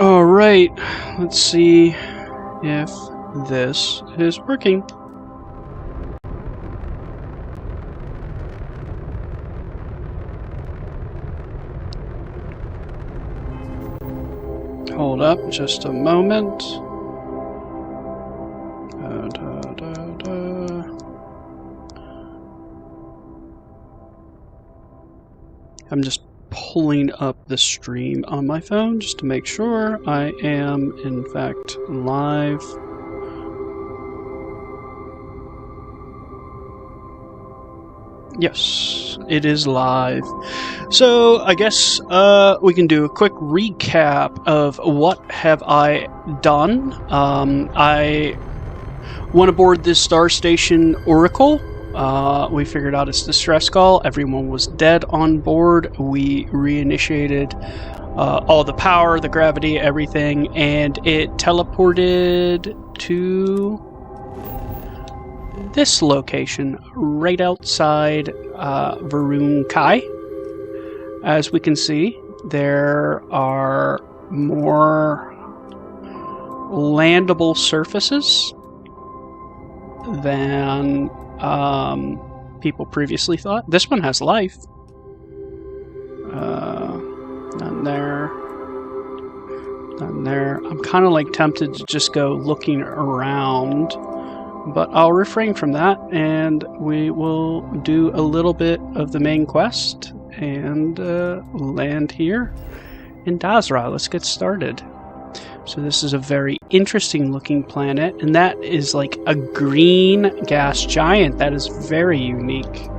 Alright, let's see if this is working. Hold up just a moment. I'm just pulling up the stream on my phone just to make sure I am in fact live. Yes, it is live. So I guess we can do a quick recap of what have I done. I went aboard this Star Station Oracle. We figured out its distress call. Everyone was dead on board. We reinitiated all the power, the gravity, everything, and it teleported to this location right outside Varun Kai. As we can see, there are more landable surfaces than people previously thought. This one has life. None there. None there. I'm kind of like tempted to just go looking around, but I'll refrain from that, and we will do a little bit of the main quest and land here in Dazra. Let's get started. So this is a very interesting looking planet, and that is like a green gas giant. That is very unique.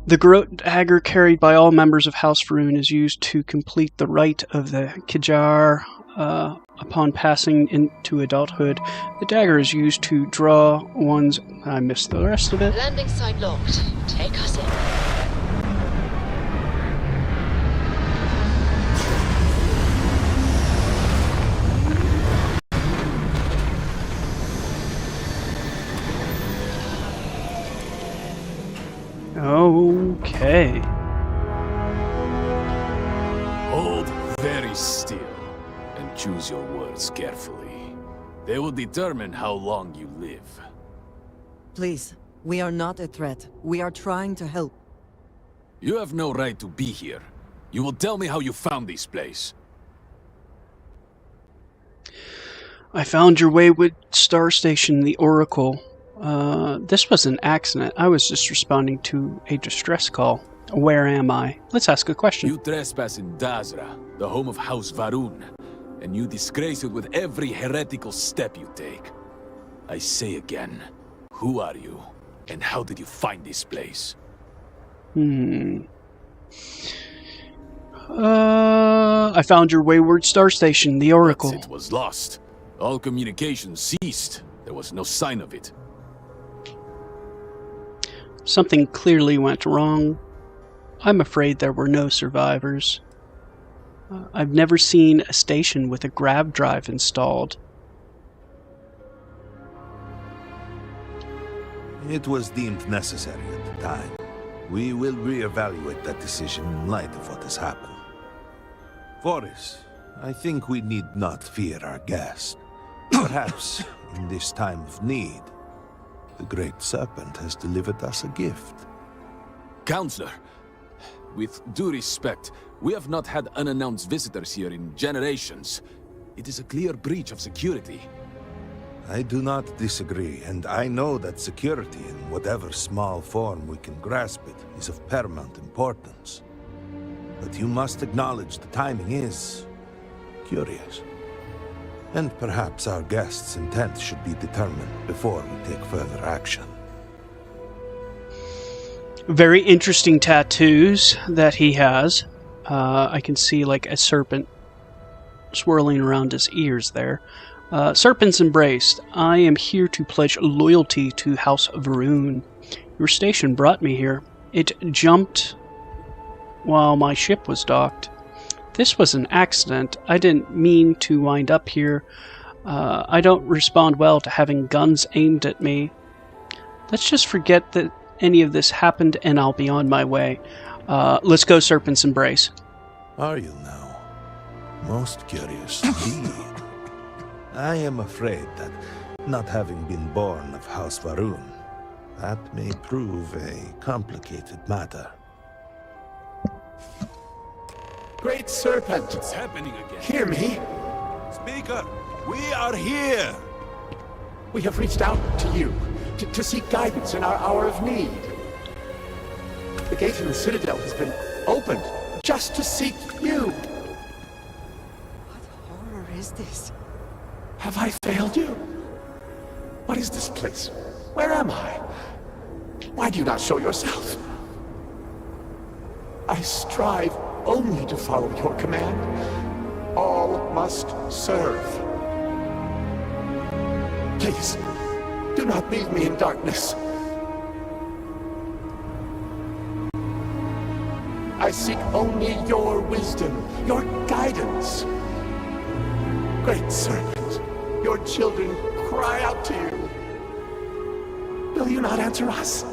The Garrote dagger carried by all members of House Varun is used to complete the rite of the Kijar. Upon passing into adulthood, the dagger is used to draw one's... I missed the rest of it. Landing site locked. Take us in. Okay. Hold very still and choose your words carefully. They will determine how long you live. Please, we are not a threat. We are trying to help. You have no right to be here. You will tell me how you found this place. I found your wayward star station, the Oracle. This was an accident. I was just responding to a distress call. Where am I? Let's ask a question. You trespass in Dazra, the home of House Varun, and you disgrace it with every heretical step you take. I say again, who are you, and how did you find this place? I found your wayward star station, the Oracle. It was lost. All communication ceased. There was no sign of it. Something clearly went wrong. I'm afraid there were no survivors. I've never seen a station with a grav drive installed. It was deemed necessary at the time. We will reevaluate that decision in light of what has happened. Voris, I think we need not fear our guest. Perhaps, in this time of need, the Great Serpent has delivered us a gift. Counselor, with due respect, we have not had unannounced visitors here in generations. It is a clear breach of security. I do not disagree, and I know that security, in whatever small form we can grasp it, is of paramount importance. But you must acknowledge the timing is curious. And perhaps our guest's intent should be determined before we take further action. Very interesting tattoos that he has. I can see like a serpent swirling around his ears there. Serpents embraced. I am here to pledge loyalty to House Varun. Your station brought me here. It jumped while my ship was docked. This was an accident. I didn't mean to wind up here. I don't respond well to having guns aimed at me. Let's just forget that any of this happened, and I'll be on my way. Let's go, Serpent's Embrace. Are you now? Most curious indeed. I am afraid that, not having been born of House Varun, that may prove a complicated matter. Great Serpent, What's happening again? hear me. Speaker, we are here! We have reached out to you to seek guidance in our hour of need. The gate in the Citadel has been opened just to seek you. What horror is this? Have I failed you? What is this place? Where am I? Why do you not show yourself? I strive only to follow your command. All must serve. Please, do not leave me in darkness. I seek only your wisdom, your guidance. Great Serpent, your children cry out to you. Will you not answer us?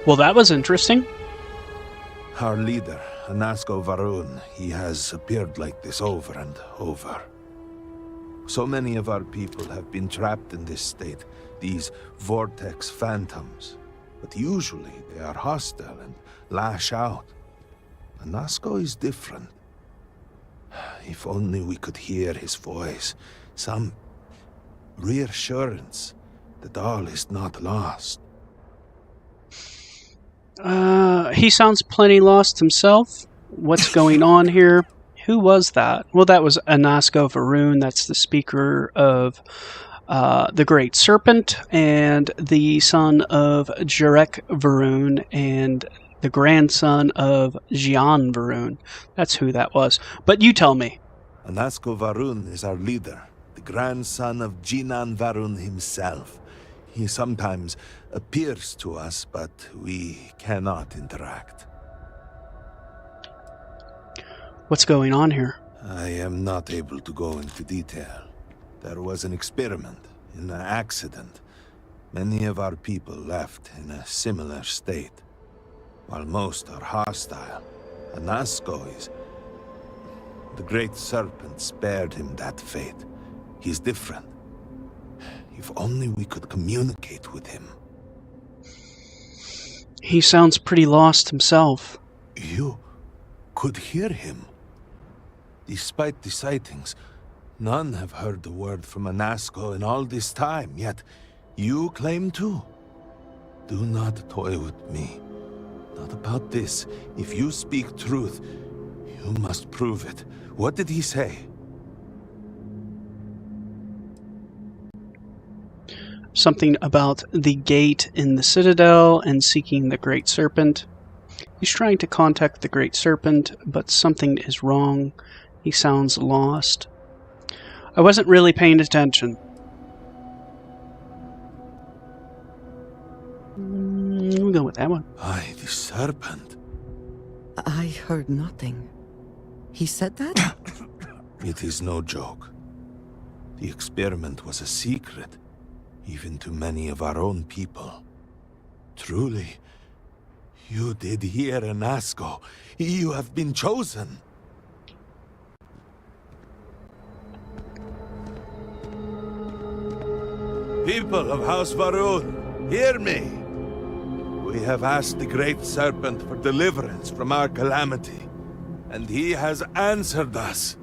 Well, that was interesting. Our leader, Anasko Varun, he has appeared like this over and over. So many of our people have been trapped in this state, these vortex phantoms. But usually they are hostile and lash out. Anasko is different. If only we could hear his voice, some reassurance that all is not lost. He sounds plenty lost himself. What's going on here? Who was that? Well, that was Anasko Varun. That's the speaker of the Great Serpent, and the son of Jarek Varun, and the grandson of Jian Varun. That's who that was. But you tell me. Anasko Varun is our leader, the grandson of Jinan Varun himself. He sometimes appears to us, but we cannot interact. What's going on here? I am not able to go into detail. There was an experiment, an accident. Many of our people left in a similar state. While most are hostile, Anasko is... The Great Serpent spared him that fate. He's different. If only we could communicate with him. He sounds pretty lost himself. You could hear him. Despite the sightings, none have heard the word from Anasko in all this time, yet you claim to. Do not toy with me. Not about this. If you speak truth, you must prove it. What did he say? Something about the gate in the Citadel and seeking the Great Serpent. He's trying to contact the Great Serpent, but something is wrong. He sounds lost. I wasn't really paying attention. We'll go with that one. Aye, the serpent. I heard nothing. He said that? It is no joke. The experiment was a secret, even to many of our own people. Truly, you did hear Anasko. You have been chosen. People of House Varun, hear me. We have asked the Great Serpent for deliverance from our calamity, and he has answered us.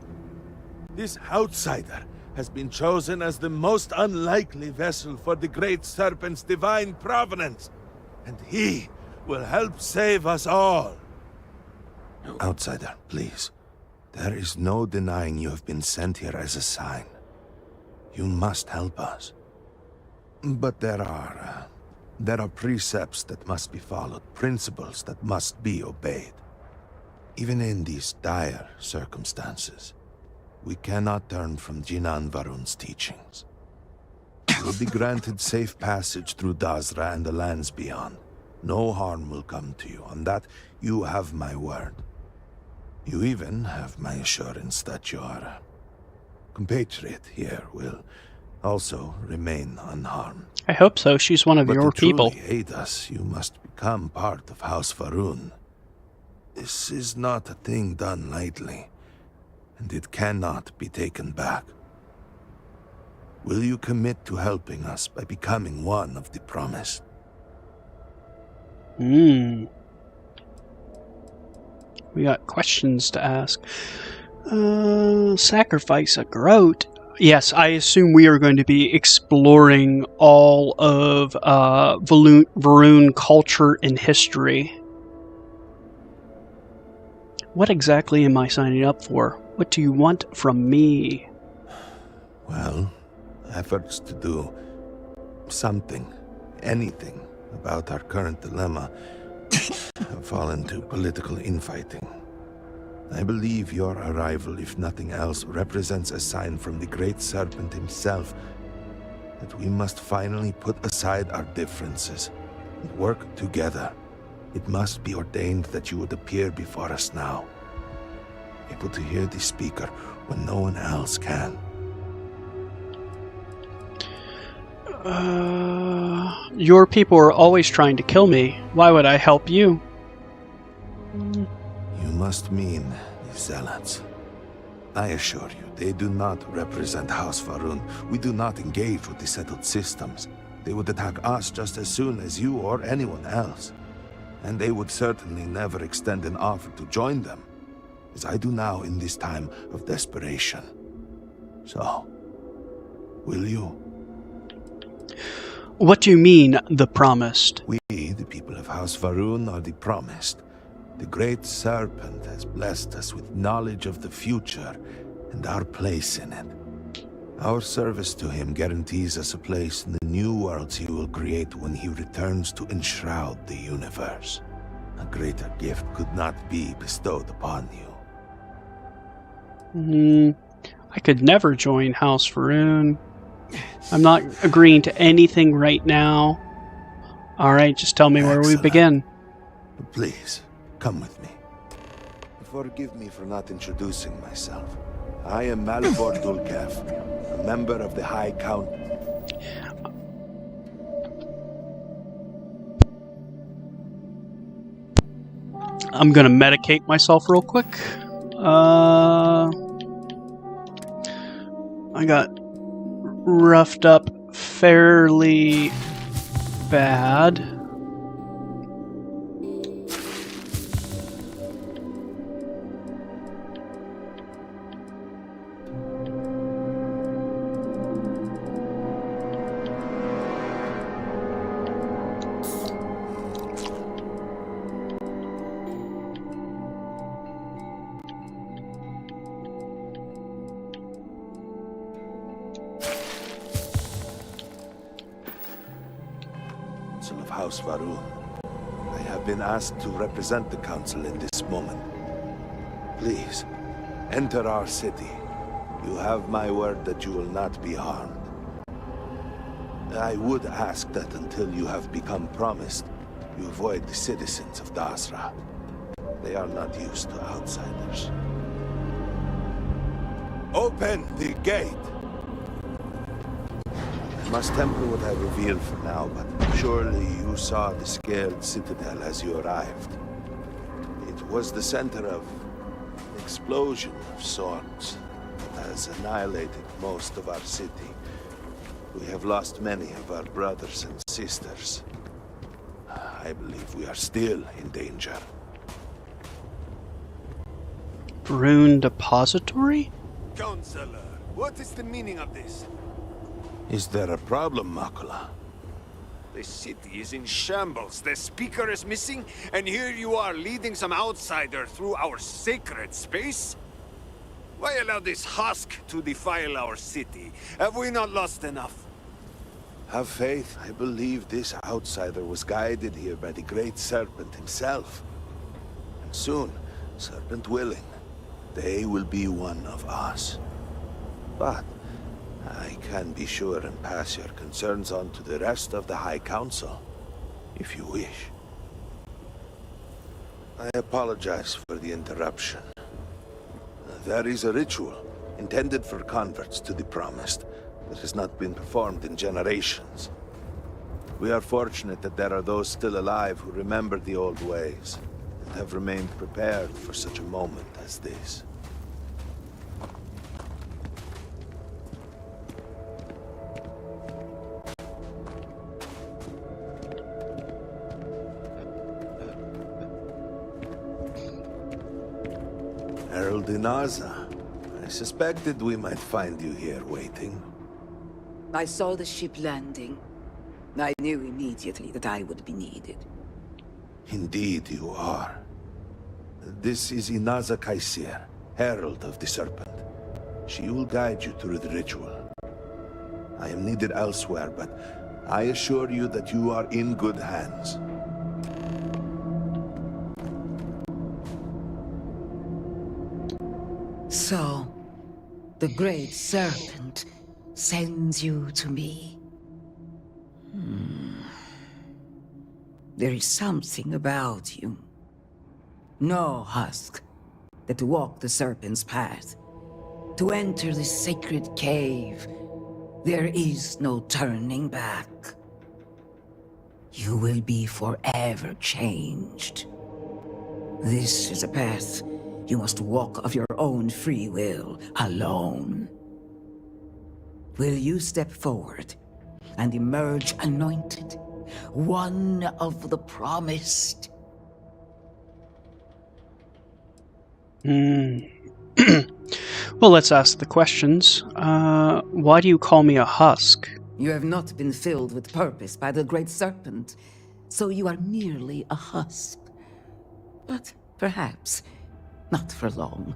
This outsider has been chosen as the most unlikely vessel for the Great Serpent's divine providence, and he will help save us all. Outsider, please. There is no denying you have been sent here as a sign. You must help us. But there are precepts that must be followed, principles that must be obeyed. Even in these dire circumstances, we cannot turn from Jinan Varun's teachings. You will be granted safe passage through Dazra and the lands beyond. No harm will come to you. On that, you have my word. You even have my assurance that your compatriot here will also remain unharmed. I hope so. She's one of But your to truly people. aid us, you must become part of House Varun. This is not a thing done lightly, and it cannot be taken back. Will you commit to helping us by becoming one of the promised? We got questions to ask. Sacrifice a groat. Yes, I assume we are going to be exploring all of Varun culture and history. What exactly am I signing up for? What do you want from me? Well, efforts to do something, anything about our current dilemma have fallen to political infighting. I believe your arrival, if nothing else, represents a sign from the Great Serpent himself that we must finally put aside our differences and work together. It must be ordained that you would appear before us now, able to hear the speaker when no one else can. Your people are always trying to kill me. Why would I help you? You must mean the Zealots. I assure you, they do not represent House Varun. We do not engage with the settled systems. They would attack us just as soon as you or anyone else. And they would certainly never extend an offer to join them, as I do now in this time of desperation. So, will you? What do you mean, the promised? We, the people of House Varun, are the promised. The Great Serpent has blessed us with knowledge of the future and our place in it. Our service to him guarantees us a place in the new worlds he will create when he returns to enshroud the universe. A greater gift could not be bestowed upon you. I could never join House Varun. I'm not agreeing to anything right now. Alright, just tell me where we Excellent. begin. Please, come with me. Forgive me for not introducing myself. I am Malibor Dulkev, a member of the High Council. I'm gonna medicate myself real quick. I got roughed up fairly bad. Of House Varun. I have been asked to represent the Council in this moment. Please, enter our city. You have my word that you will not be harmed. I would ask that until you have become promised, you avoid the citizens of Dasra. They are not used to outsiders. Open the gate! I must temper what I reveal for now, but surely you saw the scaled citadel as you arrived. It was the center of an explosion of sorts that has annihilated most of our city. We have lost many of our brothers and sisters. I believe we are still in danger. Rune Depository? Counselor, what is the meaning of this? Is there a problem, Makula? The city is in shambles, the speaker is missing, and here you are leading some outsider through our sacred space? Why allow this husk to defile our city? Have we not lost enough? Have faith. I believe this outsider was guided here by the Great Serpent himself. And soon, Serpent willing, they will be one of us. But I can be sure and pass your concerns on to the rest of the High Council, if you wish. I apologize for the interruption. There is a ritual intended for converts to the Promised. that has not been performed in generations. We are fortunate that there are those still alive who remember the old ways and have remained prepared for such a moment as this. Herald Inaza, I suspected we might find you here waiting. I saw the ship landing. I knew immediately that I would be needed. Indeed you are. This is Inaza Kaisir, Herald of the Serpent. She will guide you through the ritual. I am needed elsewhere, but I assure you that you are in good hands. So, the Great Serpent sends you to me. There is something about you. No husk that to walk the Serpent's path, to enter the sacred cave, there is no turning back. You will be forever changed. This is a path you must walk of your own free will, alone. Will you step forward and emerge anointed, one of the promised? Well, let's ask the questions. Why do you call me a husk? You have not been filled with purpose by the Great Serpent, so you are merely a husk. But perhaps not for long.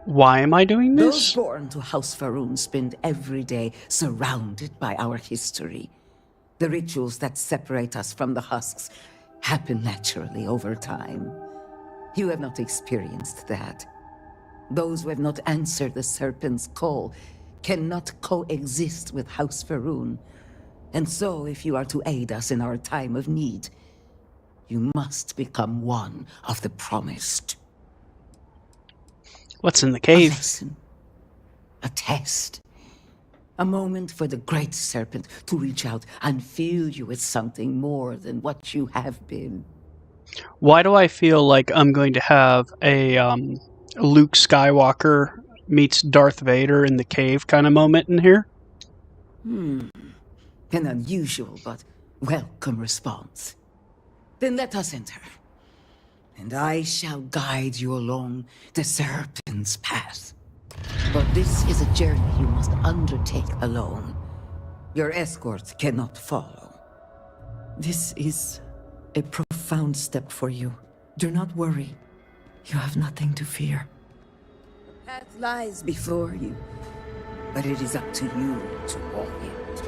Why am I doing Those this? born to House Faroon spend every day surrounded by our history. The rituals that separate us from the husks happen naturally over time. You have not experienced that. Those who have not answered the Serpent's call cannot coexist with House Faroon. And so, if you are to aid us in our time of need, you must become one of the promised. What's in the A cave? lesson, a test, a moment for the Great Serpent to reach out and fill you with something more than what you have been. Why do I feel like I'm going to have a Luke Skywalker meets Darth Vader in the cave kind of moment in here? An unusual but welcome response. Then let us enter, and I shall guide you along the Serpent's path. But this is a journey you must undertake alone. Your escort cannot follow. This is a profound step for you. Do not worry. You have nothing to fear. The path lies before you, but it is up to you to walk it.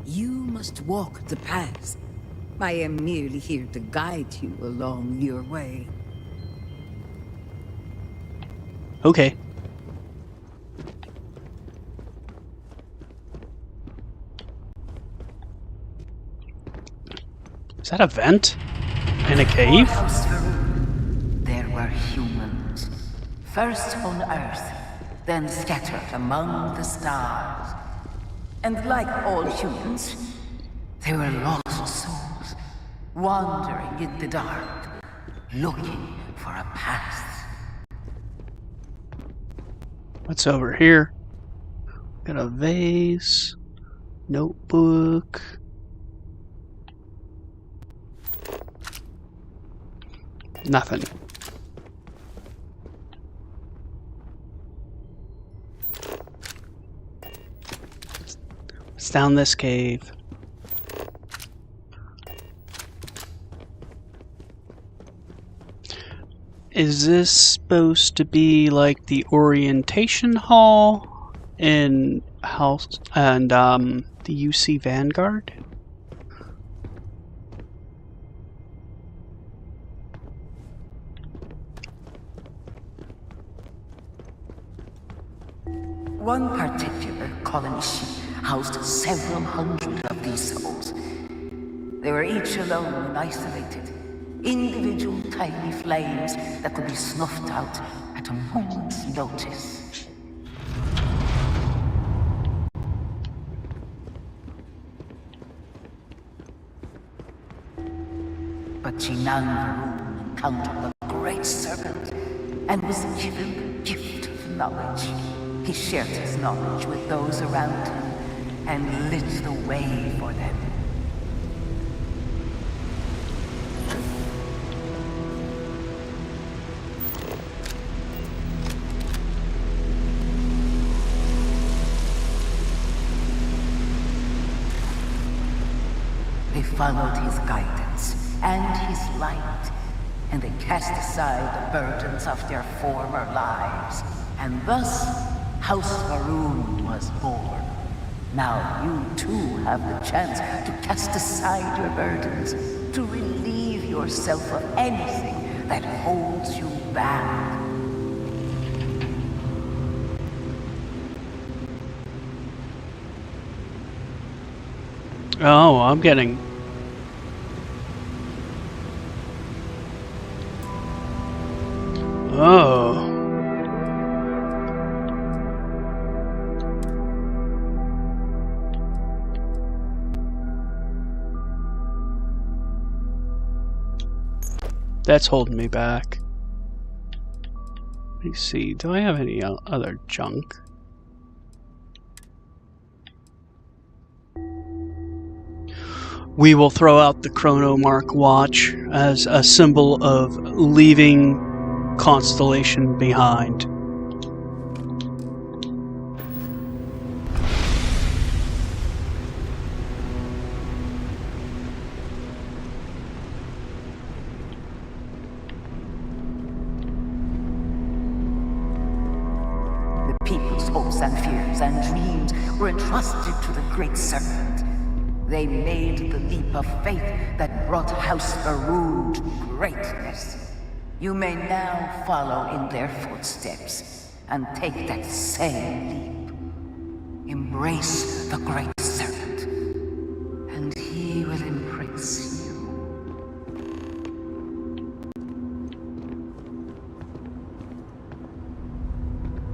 You must walk the path. I am merely here to guide you along your way. Okay. Is that a vent? In a cave? House Faroon, there were humans. First on Earth, then scattered among the stars. And like all humans, they were lost souls, wandering in the dark, looking for a path. What's over here? Got a vase, notebook. Nothing. It's down this cave. Is this supposed to be like the orientation hall in House and the UC Vanguard? One particular colony ship housed several hundred of these souls. They were each alone and isolated, individual tiny flames that could be snuffed out at a moment's notice. But Jinan Varun encountered the Great Serpent and was given the gift of knowledge. He shared his knowledge with those around him and lit the way for them. They followed his guidance and his light, and they cast aside the burdens of their former lives. And thus, House Varun was born. Now you too have the chance to cast aside your burdens, to relieve yourself of anything that holds you back. Oh, I'm getting... Oh. That's holding me back. Let me see, do I have any other junk? We will throw out the Chronomark watch as a symbol of leaving Constellation behind. The people's hopes and fears and dreams were entrusted to the Great Serpent. They made the leap of faith that brought House Varun to greatness. You may now follow in their footsteps and take that same leap. Embrace the Great Serpent, and he will embrace you.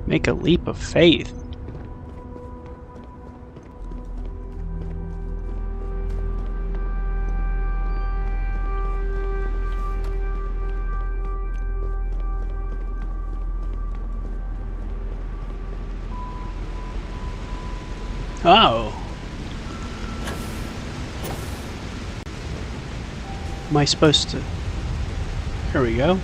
Make a leap of faith. Oh. Am I supposed to... Here we go.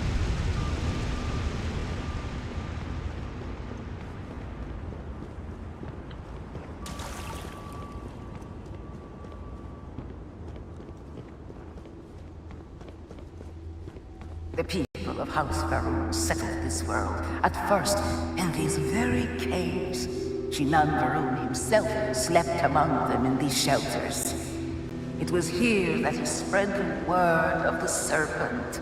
The people of House Varun settled this world, at first in these very caves. Jinan Varun himself slept among them in these shelters. It was here that he spread the word of the serpent.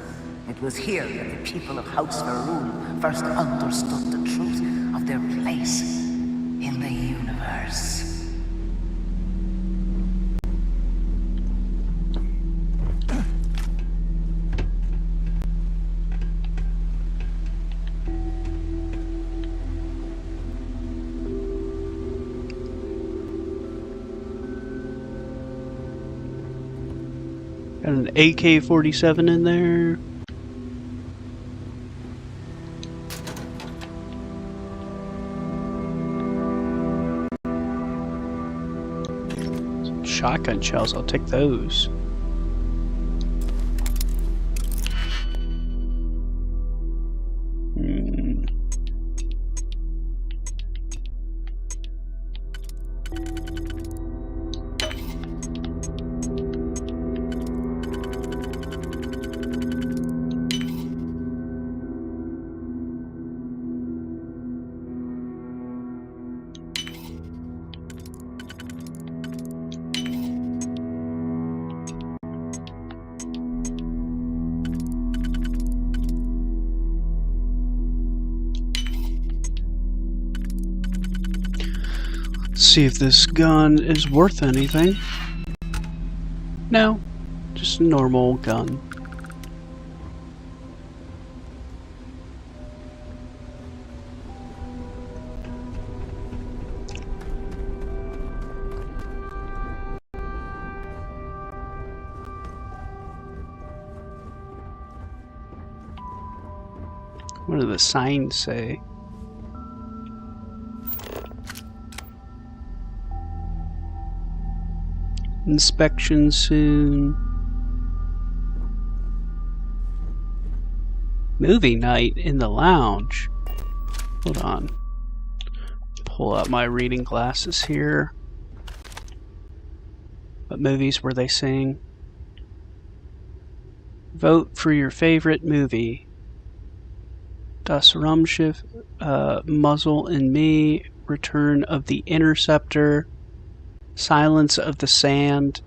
It was here that the people of House Varun first understood the truth of their place in the universe. Got an AK-47 in there. Some shotgun shells, I'll take those. See if this gun is worth anything. No, just a normal gun. What do the signs say? Inspection soon. Movie night in the lounge. Hold on. Pull out my reading glasses here. What movies were they saying? Vote for your favorite movie. Das Raumschiff, Muzzle and Me, Return of the Interceptor, Silence of the Sand,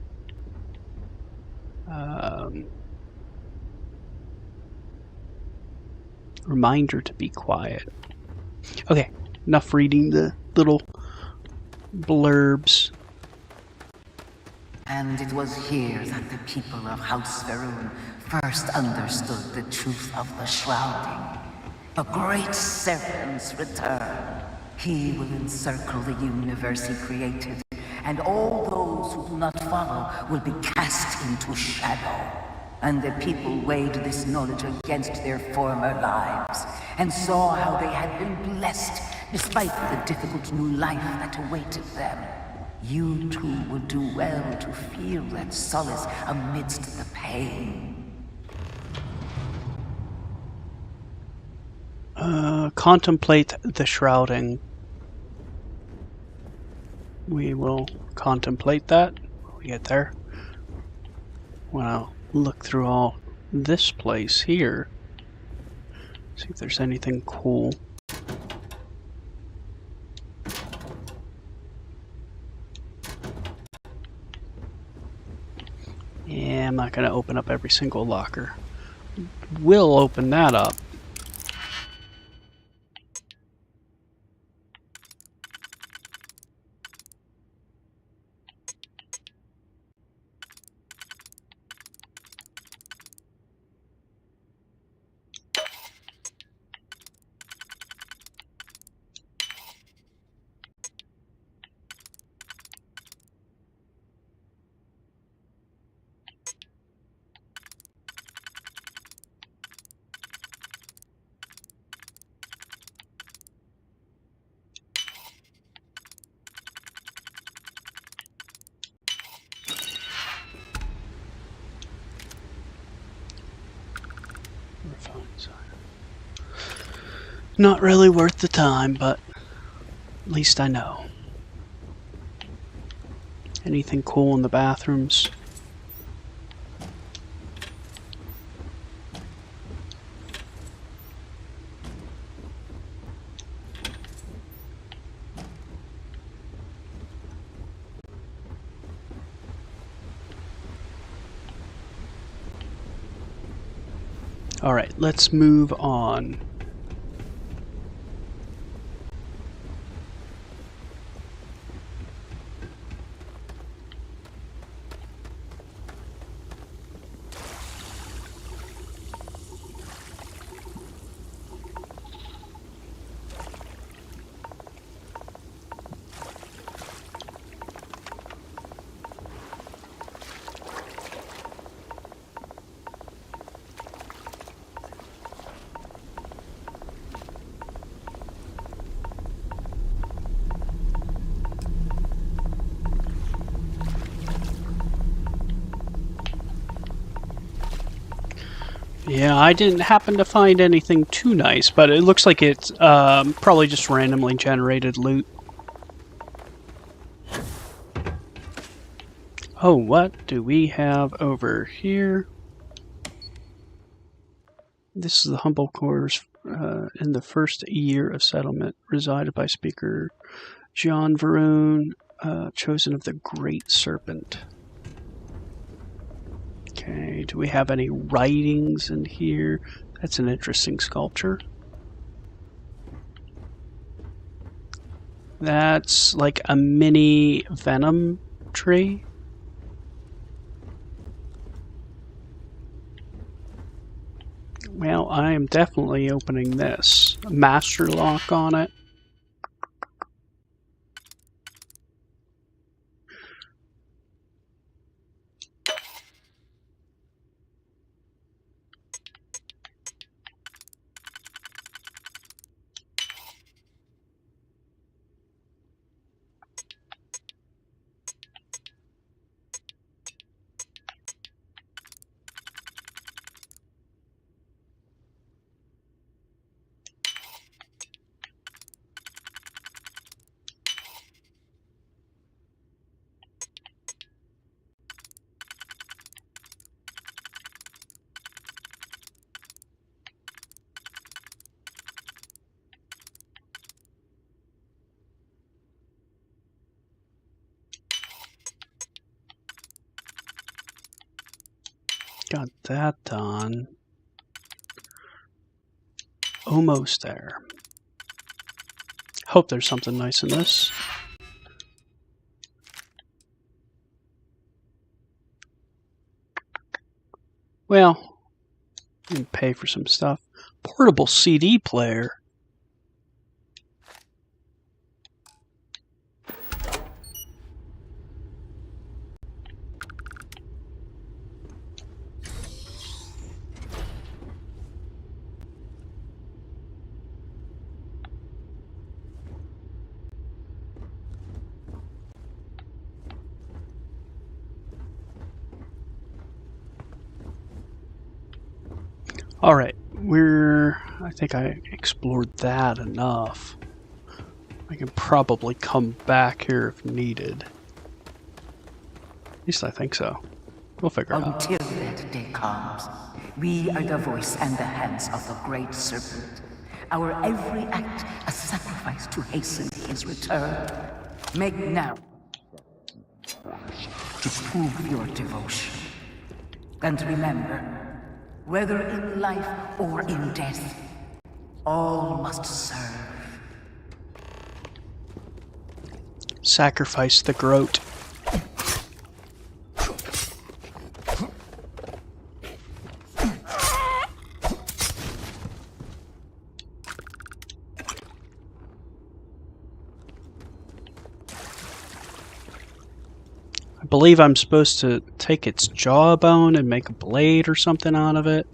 Reminder to be quiet. Okay, enough reading the little blurbs. And it was here that the people of House Varun first understood the truth of the shrouding. A great serpent's return. He will encircle the universe he created, and all those who do not follow will be cast into shadow. And the people weighed this knowledge against their former lives, and saw how they had been blessed despite the difficult new life that awaited them. You too would do well to feel that solace amidst the pain. Contemplate the shrouding. We will contemplate that when we get there. Well, look through all this place here. See if there's anything cool. Yeah, I'm not going to open up every single locker. We'll open that up. Not really worth the time, but at least I know. Anything cool in the bathrooms? Alright, let's move on. Yeah, I didn't happen to find anything too nice, but it looks like it's probably just randomly generated loot. Oh, what do we have over here? This is the humble quarters in the first year of settlement, resided by Speaker John Varun, chosen of the Great Serpent. Okay, do we have any writings in here? That's an interesting sculpture. That's like a mini venom tree. Well, I am definitely opening this. A master lock on it. Got that done. Almost there. Hope there's something nice in this. Well, I can pay for some stuff. Portable CD player. Alright, I think I explored that enough. I can probably come back here if needed. At least I think so. We'll figure it out. Until that day comes, we are the voice and the hands of the Great Serpent. Our every act a sacrifice to hasten his return. Make now to prove your devotion. And remember, whether in life or in death, all must serve. Sacrifice the Groat. I believe I'm supposed to take its jawbone and make a blade or something out of it.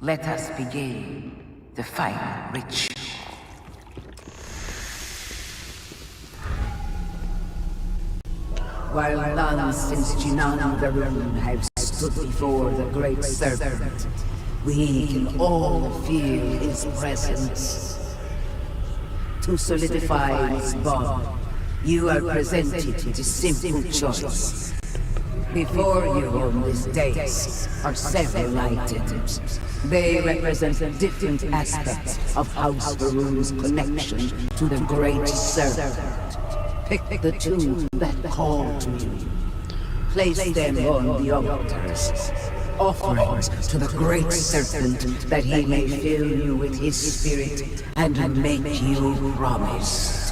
Let us begin the final ritual. While none since Jinan Varun have stood before the Great Serpent, we can all feel his presence. To solidify this bond, you are presented with a simple choice. Before you on this dais are several items. They represent different aspects of House Varun's connection to the Great Serpent. Pick the two that call to you. Place them on the altars. Offerings to the Great Serpent that he may fill you with his spirit and make you promise.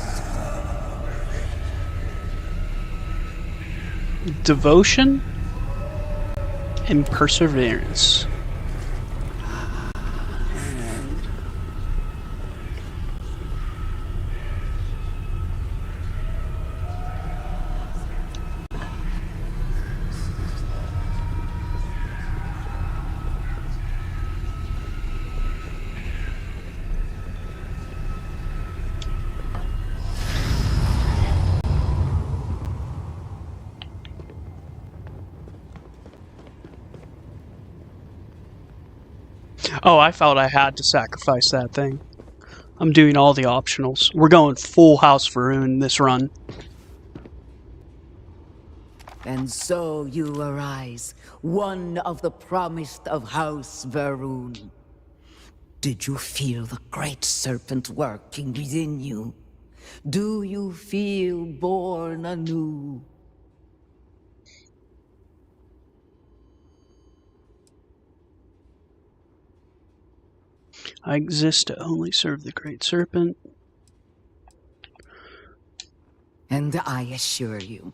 Devotion and perseverance. Oh, I felt I had to sacrifice that thing. I'm doing all the optionals. We're going full House Varun this run. And so you arise, one of the promised of House Varun. Did you feel the great serpent working within you? Do you feel born anew? I exist to only serve the great serpent. And I assure you,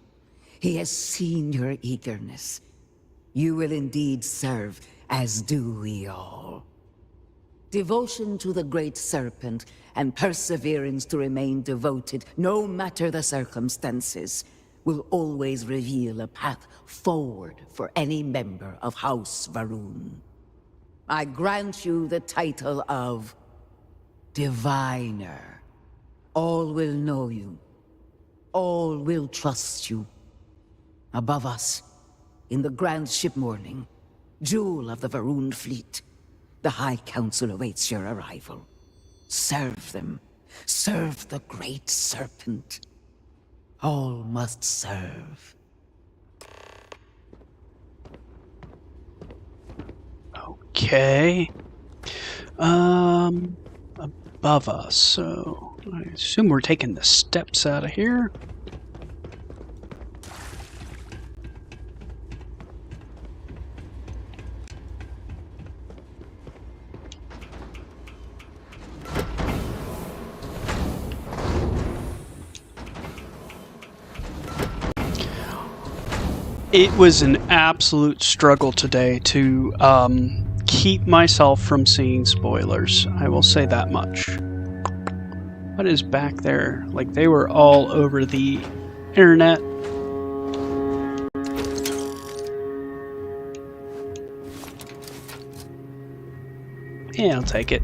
he has seen your eagerness. You will indeed serve, as do we all. Devotion to the great serpent and perseverance to remain devoted, no matter the circumstances, will always reveal a path forward for any member of House Varun. I grant you the title of Diviner. All will know you. All will trust you. Above us, in the grand ship morning, jewel of the Varun fleet, the High Council awaits your arrival. Serve them. Serve the great serpent. All must serve. Okay. Above us, so I assume we're taking the steps out of here. It was an absolute struggle today to keep myself from seeing spoilers. I will say that much. What is back there? Like, they were all over the internet. Yeah, I'll take it.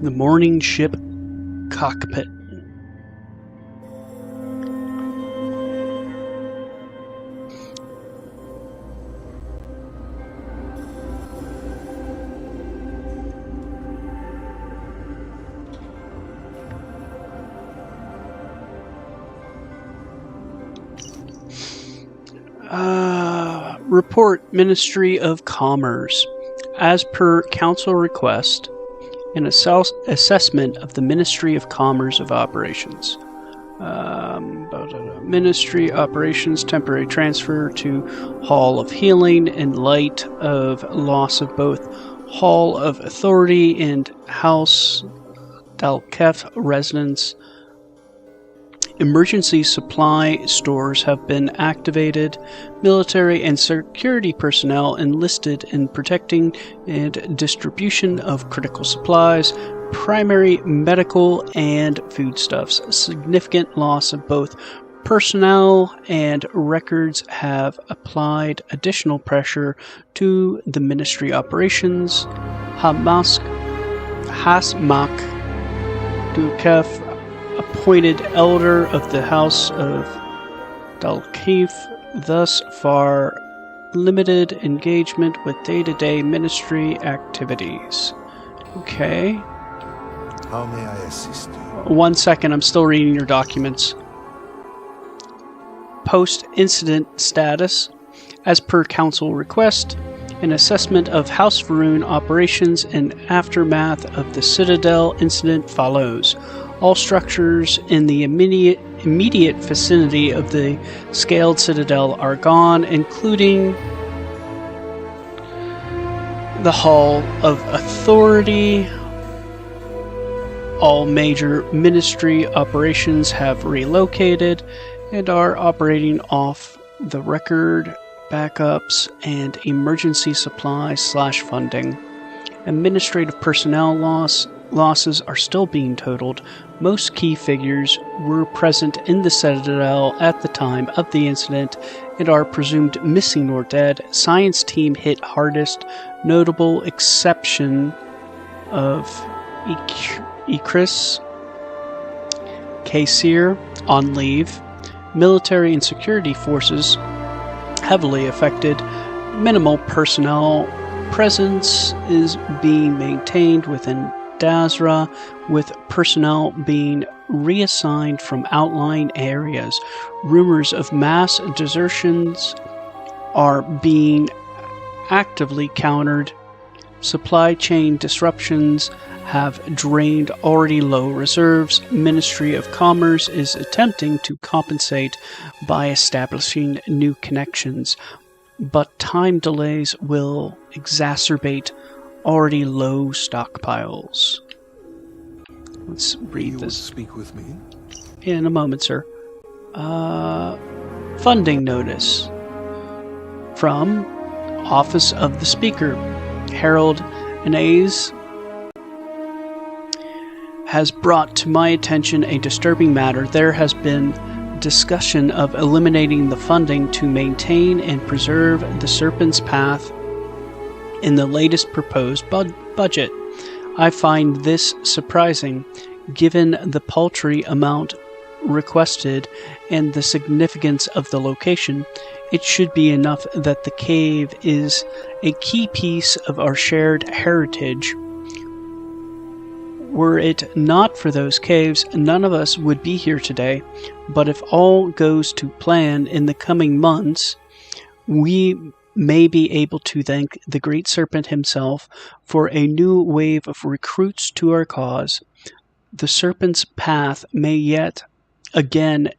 The morning ship cockpit. Report, Ministry of Commerce. As per Council request, an assessment of the Ministry of Commerce of Operations. Ministry Operations temporary transfer to Hall of Healing in light of loss of both Hall of Authority and House Dalkef residence. Emergency supply stores have been activated. Military and security personnel enlisted in protecting and distribution of critical supplies, primary medical and foodstuffs. Significant loss of both personnel and records have applied additional pressure to the ministry operations. Hasmak Dukef, appointed elder of the House of Dalkif, thus far limited engagement with day-to-day ministry activities. Okay. How may I assist you? 1 second, I'm still reading your documents. Post-incident status. As per council request, an assessment of House Varun operations and aftermath of the Citadel incident follows. All structures in the immediate vicinity of the scaled citadel are gone, including the Hall of Authority. All major ministry operations have relocated and are operating off the record backups and emergency supply/funding. Administrative personnel losses are still being totaled. Most key figures were present in the Citadel at the time of the incident and are presumed missing or dead. Science team hit hardest. Notable exception of Ikris Kaysir on leave. Military and security forces heavily affected. Minimal personnel presence is being maintained within Dazra, with personnel being reassigned from outlying areas. Rumors of mass desertions are being actively countered. Supply chain disruptions have drained already low reserves. Ministry of Commerce is attempting to compensate by establishing new connections, but time delays will exacerbate already low stockpiles. Let's read this. Speak with me. In a moment, sir. Funding notice from Office of the Speaker. Harold Inez has brought to my attention a disturbing matter. There has been discussion of eliminating the funding to maintain and preserve the Serpent's Path in the latest proposed budget. I find this surprising, given the paltry amount requested and the significance of the location. It should be enough that the cave is a key piece of our shared heritage. Were it not for those caves, none of us would be here today. But if all goes to plan in the coming months, we may be able to thank the Great Serpent himself for a new wave of recruits to our cause. The Serpent's Path may yet again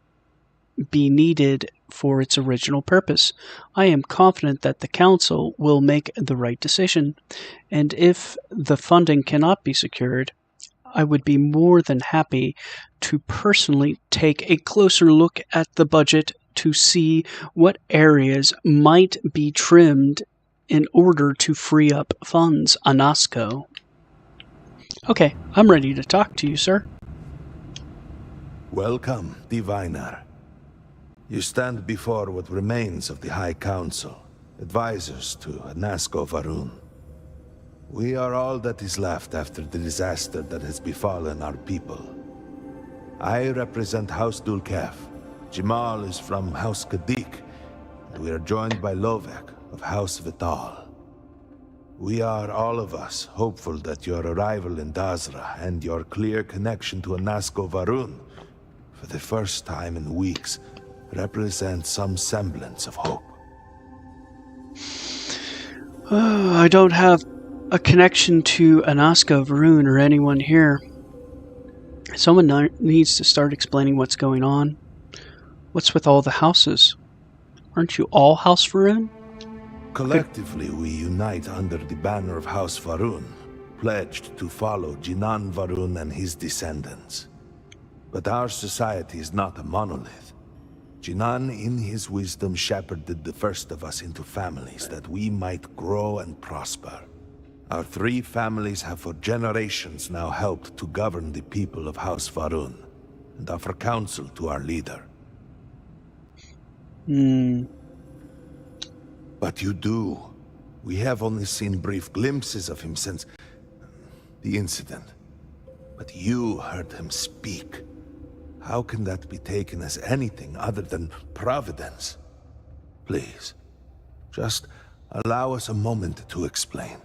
be needed for its original purpose. I am confident that the Council will make the right decision, and if the funding cannot be secured, I would be more than happy to personally take a closer look at the budget to see what areas might be trimmed in order to free up funds. Anasco. Okay, I'm ready to talk to you, sir. Welcome, Diviner. You stand before what remains of the High Council, advisors to Anasco Varun. We are all that is left after the disaster that has befallen our people. I represent House Dulkef. Jamal is from House Kadik, and we are joined by Lovek of House Vital. We are, all of us, hopeful that your arrival in Dazra and your clear connection to Anasco Varun, for the first time in weeks, represent some semblance of hope. I don't have a connection to Anasco Varun or anyone here. Someone needs to start explaining what's going on. What's with all the houses? Aren't you all House Varun? Collectively, we unite under the banner of House Varun, pledged to follow Jinan Varun and his descendants. But our society is not a monolith. Jinan, in his wisdom, shepherded the first of us into families that we might grow and prosper. Our 3 families have for generations now helped to govern the people of House Varun, and offer counsel to our leader. But you do. We have only seen brief glimpses of him since the incident. But you heard him speak. How can that be taken as anything other than providence? Please, just allow us a moment to explain.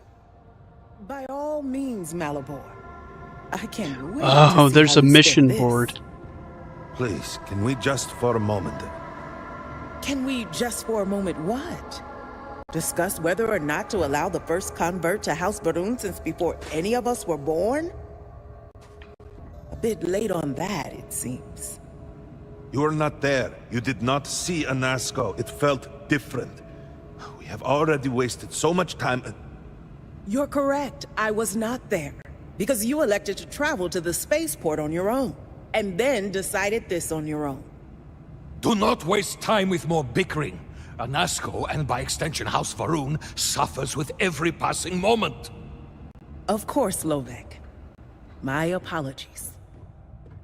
By all means, Malabor. I can't wait to Oh, see there's how a you mission spin this. board. Please, can we just for a moment... Can we just for a moment what? Discuss whether or not to allow the first convert to House Varun since before any of us were born? A bit late on that, it seems. You were not there. You did not see Anasco. It felt different. We have already wasted so much time... You're correct. I was not there. Because you elected to travel to the spaceport on your own. And then decided this on your own. Do not waste time with more bickering. Anasco, and by extension House Varun, suffers with every passing moment. Of course, Lovek. My apologies.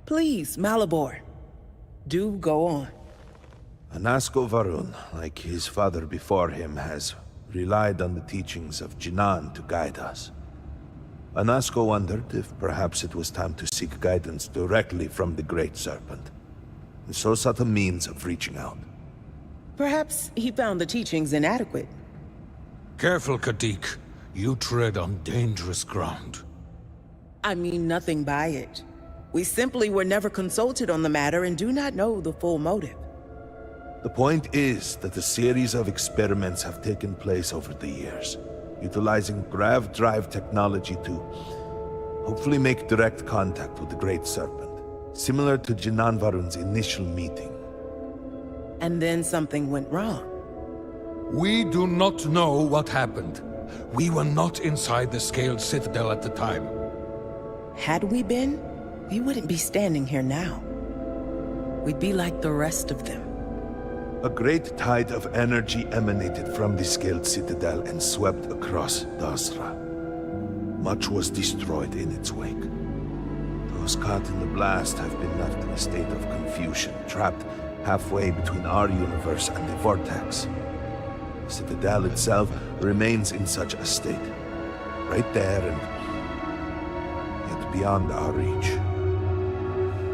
Please, Malabor. Do go on. Anasco Varun, like his father before him, has relied on the teachings of Jinan to guide us. Anasco wondered if perhaps it was time to seek guidance directly from the Great Serpent, and so sought a means of reaching out. Perhaps he found the teachings inadequate. Careful, Kadik. You tread on dangerous ground. I mean nothing by it. We simply were never consulted on the matter and do not know the full motive. The point is that a series of experiments have taken place over the years, utilizing grav drive technology to hopefully make direct contact with the Great Serpent, similar to Jinan Varun's initial meeting. And then something went wrong. We do not know what happened. We were not inside the Scaled Citadel at the time. Had we been, we wouldn't be standing here now. We'd be like the rest of them. A great tide of energy emanated from the Scaled Citadel and swept across Dasra. Much was destroyed in its wake. Those caught in the blast have been left in a state of confusion, trapped halfway between our universe and the Vortex. The Citadel itself remains in such a state, right there and yet beyond our reach.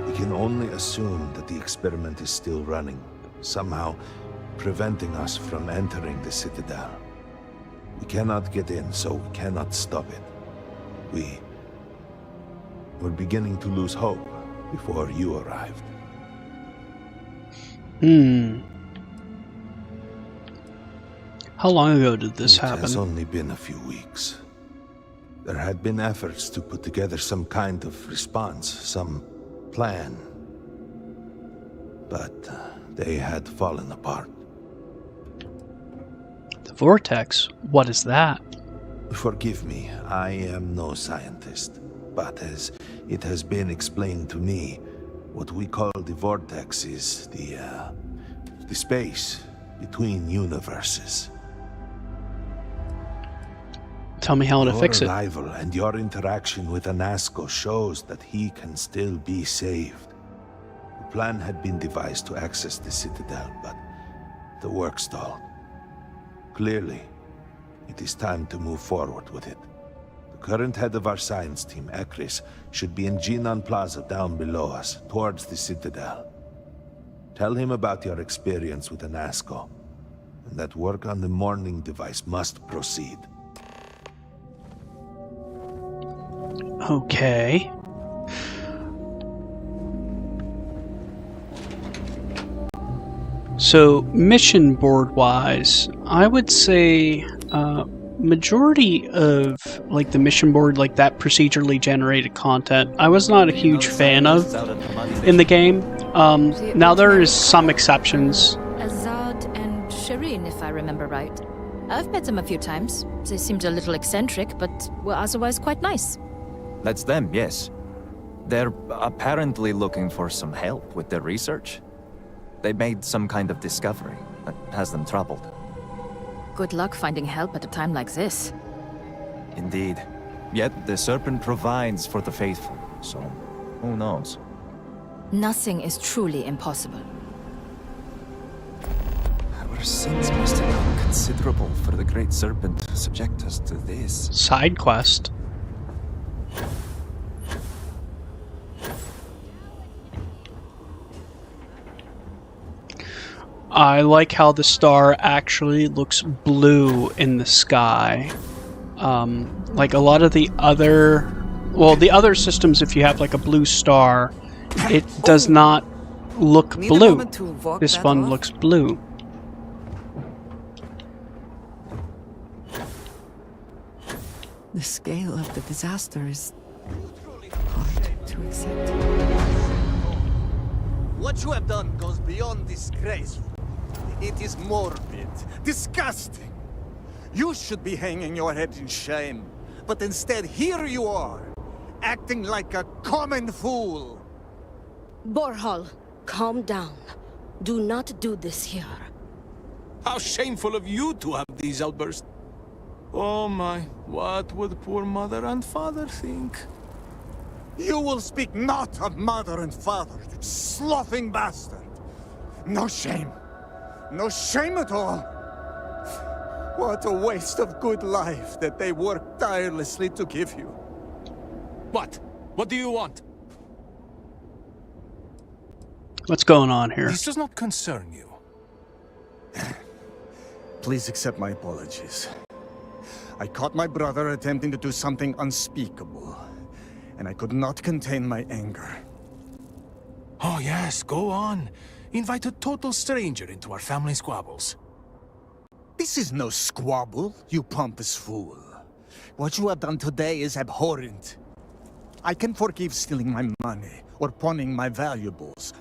We can only assume that the experiment is still running, somehow preventing us from entering the Citadel. We cannot get in, so we cannot stop it. We're beginning to lose hope before you arrived. How long ago did this happen? It has only been a few weeks. There had been efforts to put together some kind of response, some plan. But they had fallen apart. The Vortex? What is that? Forgive me, I am no scientist. But as it has been explained to me, what we call the Vortex is the space between universes. Tell me how to fix it. Your arrival and your interaction with Anasco shows that he can still be saved. The plan had been devised to access the Citadel, but the work stalled. Clearly, it is time to move forward with it. The current head of our science team, Ekris, should be in Jinan Plaza down below us, towards the Citadel. Tell him about your experience with Anasco, and that work on the morning device must proceed. Okay. So, mission board-wise, I would say majority of like the mission board, like that procedurally generated content, I was not a huge fan of in the game. Now there is some exceptions. Azad and Shireen, if I remember right. I've met them a few times. They seemed a little eccentric, but were otherwise quite nice. That's them, yes. They're apparently looking for some help with their research. They made some kind of discovery that has them troubled. Good luck finding help at a time like this. Indeed. Yet the Serpent provides for the faithful, so who knows? Nothing is truly impossible. Our sins must have been considerable for the Great Serpent to subject us to this. Side quest. I like how the star actually looks blue in the sky. Like a lot of the other... Well, the other systems, if you have like a blue star, it does not look blue. This one looks blue. The scale of the disaster is hard to accept. What you have done goes beyond disgrace. It is morbid, disgusting. You should be hanging your head in shame, but instead here you are, acting like a common fool. Borhal, calm down. Do not do this here. How shameful of you to have these outbursts. Oh my, what would poor mother and father think? You will speak not of mother and father, you sloughing bastard. No shame. No shame at all. What a waste of good life that they work tirelessly to give you. What? What do you want? What's going on here? This does not concern you. Please accept my apologies. I caught my brother attempting to do something unspeakable, and I could not contain my anger. Oh yes, go on. Invite a total stranger into our family squabbles. This is no squabble, you pompous fool. What you have done today is abhorrent. I can forgive stealing my money or pawning my valuables.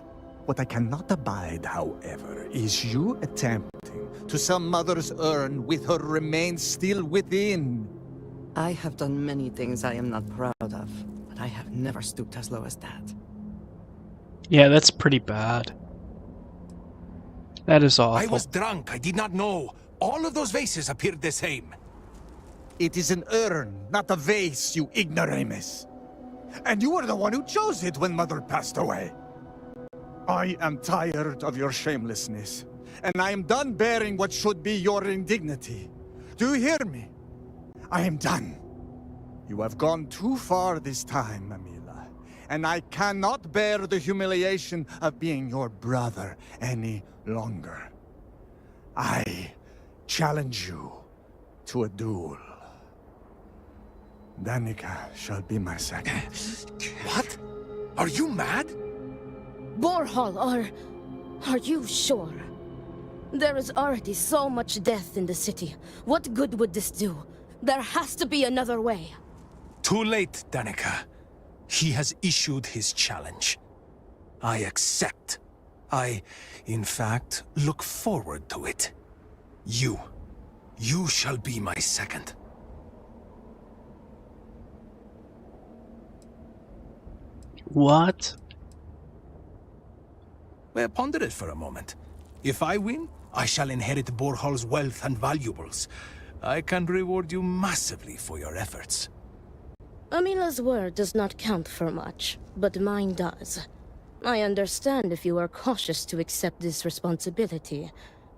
What I cannot abide, however, is you attempting to sell Mother's urn with her remains still within. I have done many things I am not proud of, but I have never stooped as low as that. Yeah, that's pretty bad. That is awful. I was drunk, I did not know. All of those vases appeared the same. It is an urn, not a vase, you ignoramus. And you were the one who chose it when Mother passed away. I am tired of your shamelessness, and I am done bearing what should be your indignity. Do you hear me? I am done. You have gone too far this time, Amila, and I cannot bear the humiliation of being your brother any longer. I challenge you to a duel. Danica shall be my second. What? Are you mad? Borhall, are you sure? There is already so much death in the city. What good would this do? There has to be another way. Too late, Danica. He has issued his challenge. I accept. I, in fact, look forward to it. You shall be my second. What? Well, ponder it for a moment. If I win, I shall inherit Borhall's wealth and valuables. I can reward you massively for your efforts. Amila's word does not count for much, but mine does. I understand if you are cautious to accept this responsibility,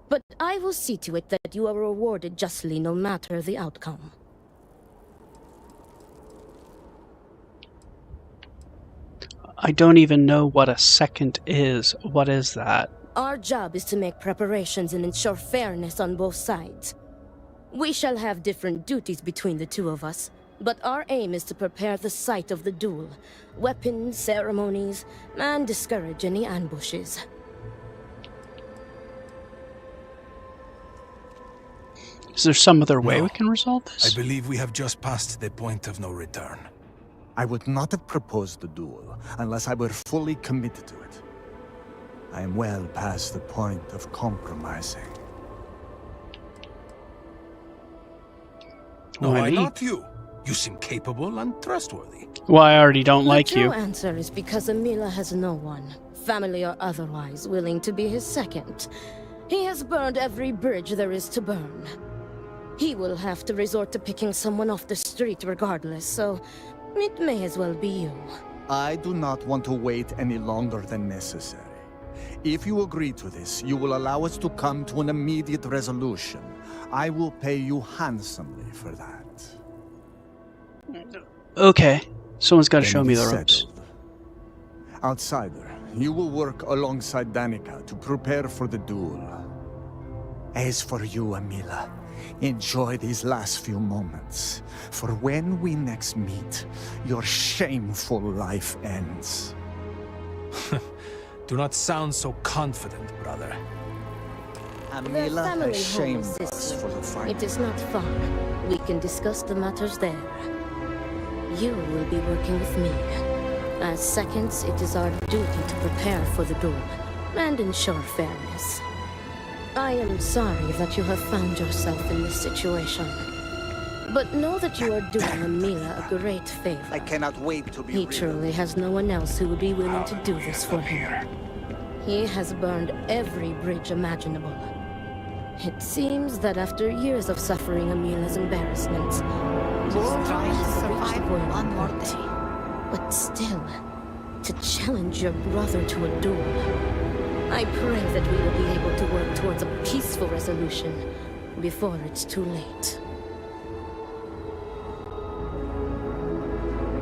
but I will see to it that you are rewarded justly no matter the outcome. I don't even know what a second is. What is that? Our job is to make preparations and ensure fairness on both sides. We shall have different duties between the two of us, but our aim is to prepare the site of the duel, weapons, ceremonies, and discourage any ambushes. Is there some other way No. we can resolve this? I believe we have just passed the point of no return. I would not have proposed the duel unless I were fully committed to it. I am well past the point of compromising. Why Why? not you? You seem capable and trustworthy. Well, I already don't like The true you. answer is because Amila has no one, family or otherwise, willing to be his second. He has burned every bridge there is to burn. He will have to resort to picking someone off the street regardless, so it may as well be you. I do not want to wait any longer than necessary. If you agree to this, you will allow us to come to an immediate resolution. I will pay you handsomely for that. Okay, someone's got to Then show it me is the ropes. settled. Outsider, you will work alongside Danica to prepare for the duel. As for you, Amila, enjoy these last few moments, for when we next meet, your shameful life ends. Do not sound so confident, brother. Their Amila family has home shamed is us this for the way. fight. It is not far. We can discuss the matters there. You will be working with me. As seconds, it is our duty to prepare for the duel and ensure fairness. I am sorry that you have found yourself in this situation. But know that you are doing Amila a great favor. I cannot wait to be He rid of truly has no one else who would be willing to do this for him. He has burned every bridge imaginable. It seems that after years of suffering Amila's embarrassments, Borhall has reached the point of more quality. But still, to challenge your brother to a duel, I pray that we will be able to work towards a peaceful resolution before it's too late.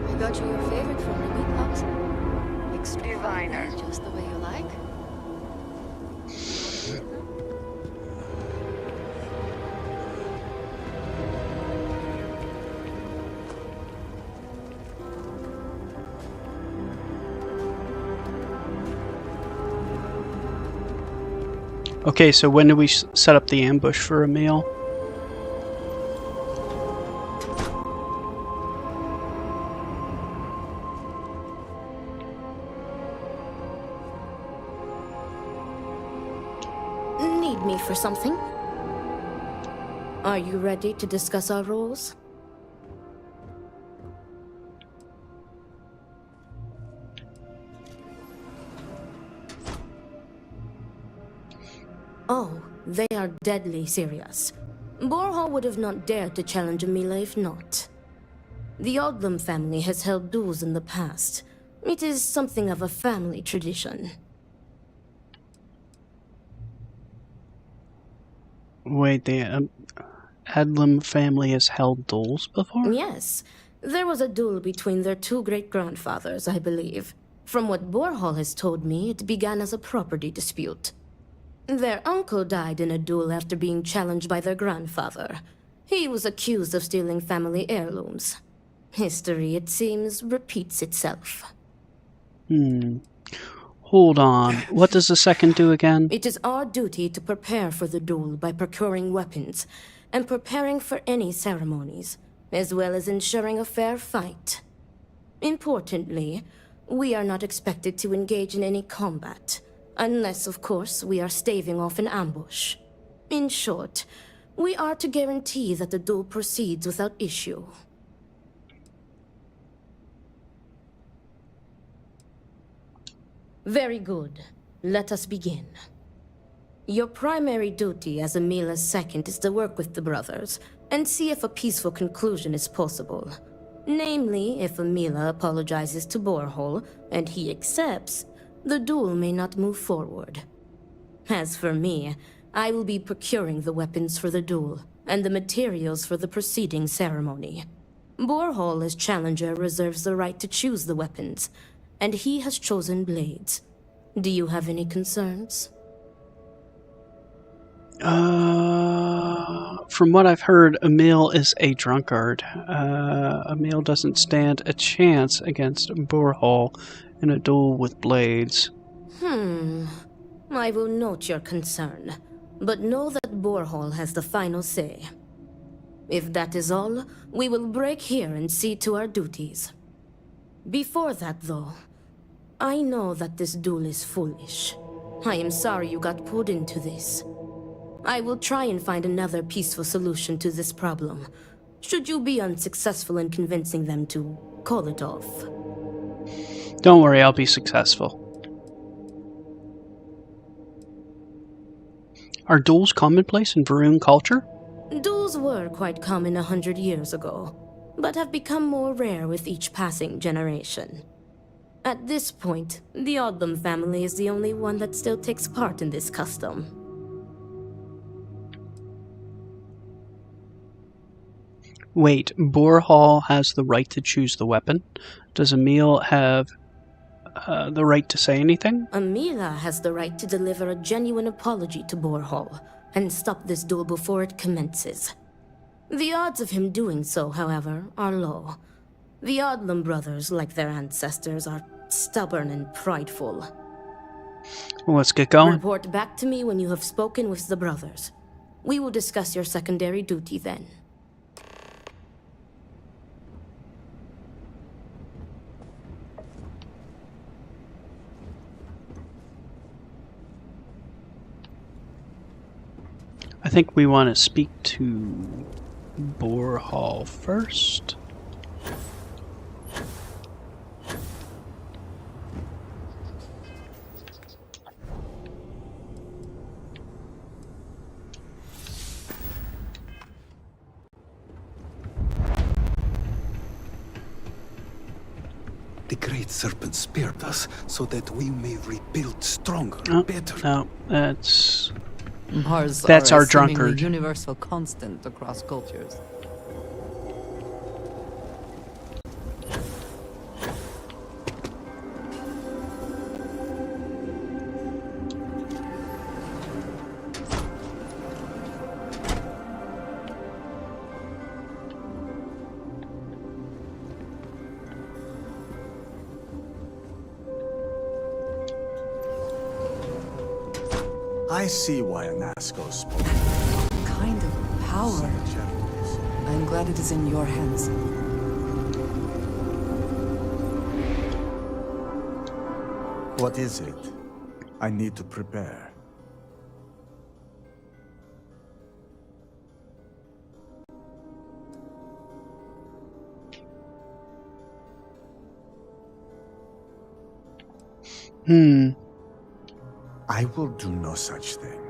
I got you your favorite from the meat box. Extra just the way you like. Okay, so when do we set up the ambush for Emil? Need me for something? Are you ready to discuss our roles? Oh, they are deadly serious. Borhall would have not dared to challenge Emila if not. The Odlum family has held duels in the past. It is something of a family tradition. Wait, the Adlam family has held duels before? Yes, there was a duel between their two great-grandfathers, I believe. From what Borhall has told me, it began as a property dispute. Their uncle died in a duel after being challenged by their grandfather. He was accused of stealing family heirlooms. History, it seems, repeats itself. Hold on. What does the second do again? It is our duty to prepare for the duel by procuring weapons and preparing for any ceremonies, as well as ensuring a fair fight. Importantly, we are not expected to engage in any combat, unless, of course, we are staving off an ambush. In short, we are to guarantee that the duel proceeds without issue. Very good. Let us begin. Your primary duty as Emila's second is to work with the brothers and see if a peaceful conclusion is possible. Namely, if Emila apologizes to Borhall and he accepts, the duel may not move forward. As for me, I will be procuring the weapons for the duel and the materials for the preceding ceremony. Borhall, as challenger, reserves the right to choose the weapons, and he has chosen blades. Do you have any concerns? From what I've heard, Emil is a drunkard. Emil doesn't stand a chance against Borhall in a duel with blades. I will note your concern, but know that Borhall has the final say. If that is all, we will break here and see to our duties. Before that, though, I know that this duel is foolish. I am sorry you got pulled into this. I will try and find another peaceful solution to this problem, should you be unsuccessful in convincing them to call it off. Don't worry, I'll be successful. Are duels commonplace in Varun culture? Duels were quite common 100 years ago, but have become more rare with each passing generation. At this point, the Odlum family is the only one that still takes part in this custom. Wait, Borhall has the right to choose the weapon? Does Emil have the right to say anything? Emila has the right to deliver a genuine apology to Borhall and stop this duel before it commences. The odds of him doing so, however, are low. The Odlum brothers, like their ancestors, are stubborn and prideful. Well, let's get going. Report back to me when you have spoken with the brothers. We will discuss your secondary duty then. I think we want to speak to Borhall first. The Great Serpent spared us so that we may rebuild stronger and better. No, that's Bars That's are our a seemingly drunkard. universal constant across cultures. I see why Anasco spoke. What kind of power? I'm glad it is in your hands. What is it? I need to prepare. I will do no such thing,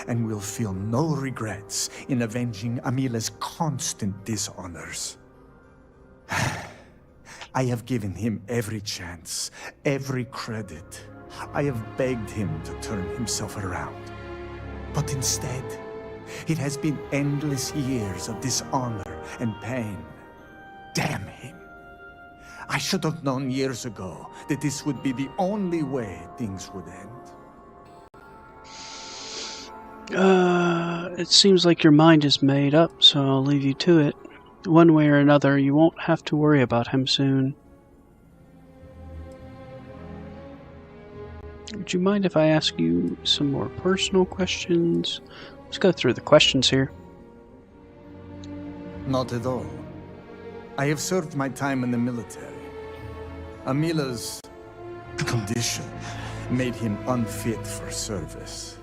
and will feel no regrets in avenging Amila's constant dishonors. I have given him every chance, every credit. I have begged him to turn himself around. But instead, it has been endless years of dishonor and pain. Damn him. I should have known years ago that this would be the only way things would end. It seems like your mind is made up, so I'll leave you to it. One way or another, you won't have to worry about him soon. Would you mind if I ask you some more personal questions? Let's go through the questions here. Not at all. I have served my time in the military. Amila's condition made him unfit for service.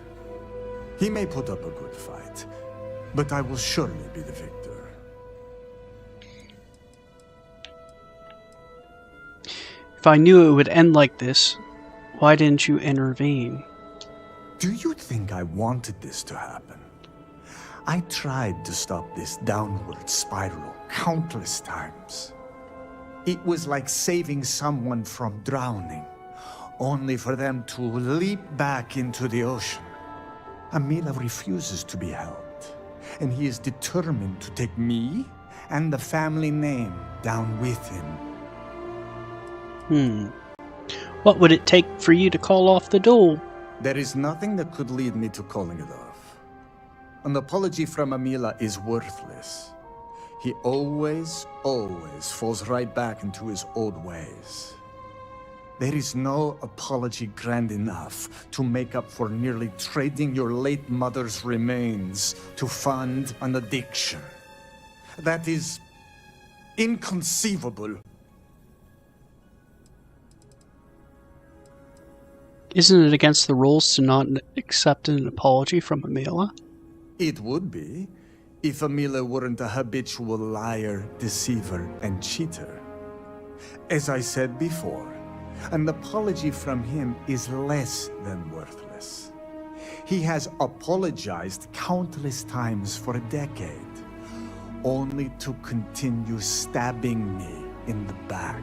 He may put up a good fight, but I will surely be the victor. If I knew it would end like this, why didn't you intervene? Do you think I wanted this to happen? I tried to stop this downward spiral countless times. It was like saving someone from drowning, only for them to leap back into the ocean. Amila refuses to be helped, and he is determined to take me and the family name down with him. What would it take for you to call off the duel? There is nothing that could lead me to calling it off. An apology from Amila is worthless. He always falls right back into his old ways. There is no apology grand enough to make up for nearly trading your late mother's remains to fund an addiction. That is inconceivable. Isn't it against the rules to not accept an apology from Amila? It would be, if Amila weren't a habitual liar, deceiver, and cheater. As I said before, an apology from him is less than worthless. He has apologized countless times for a decade, only to continue stabbing me in the back.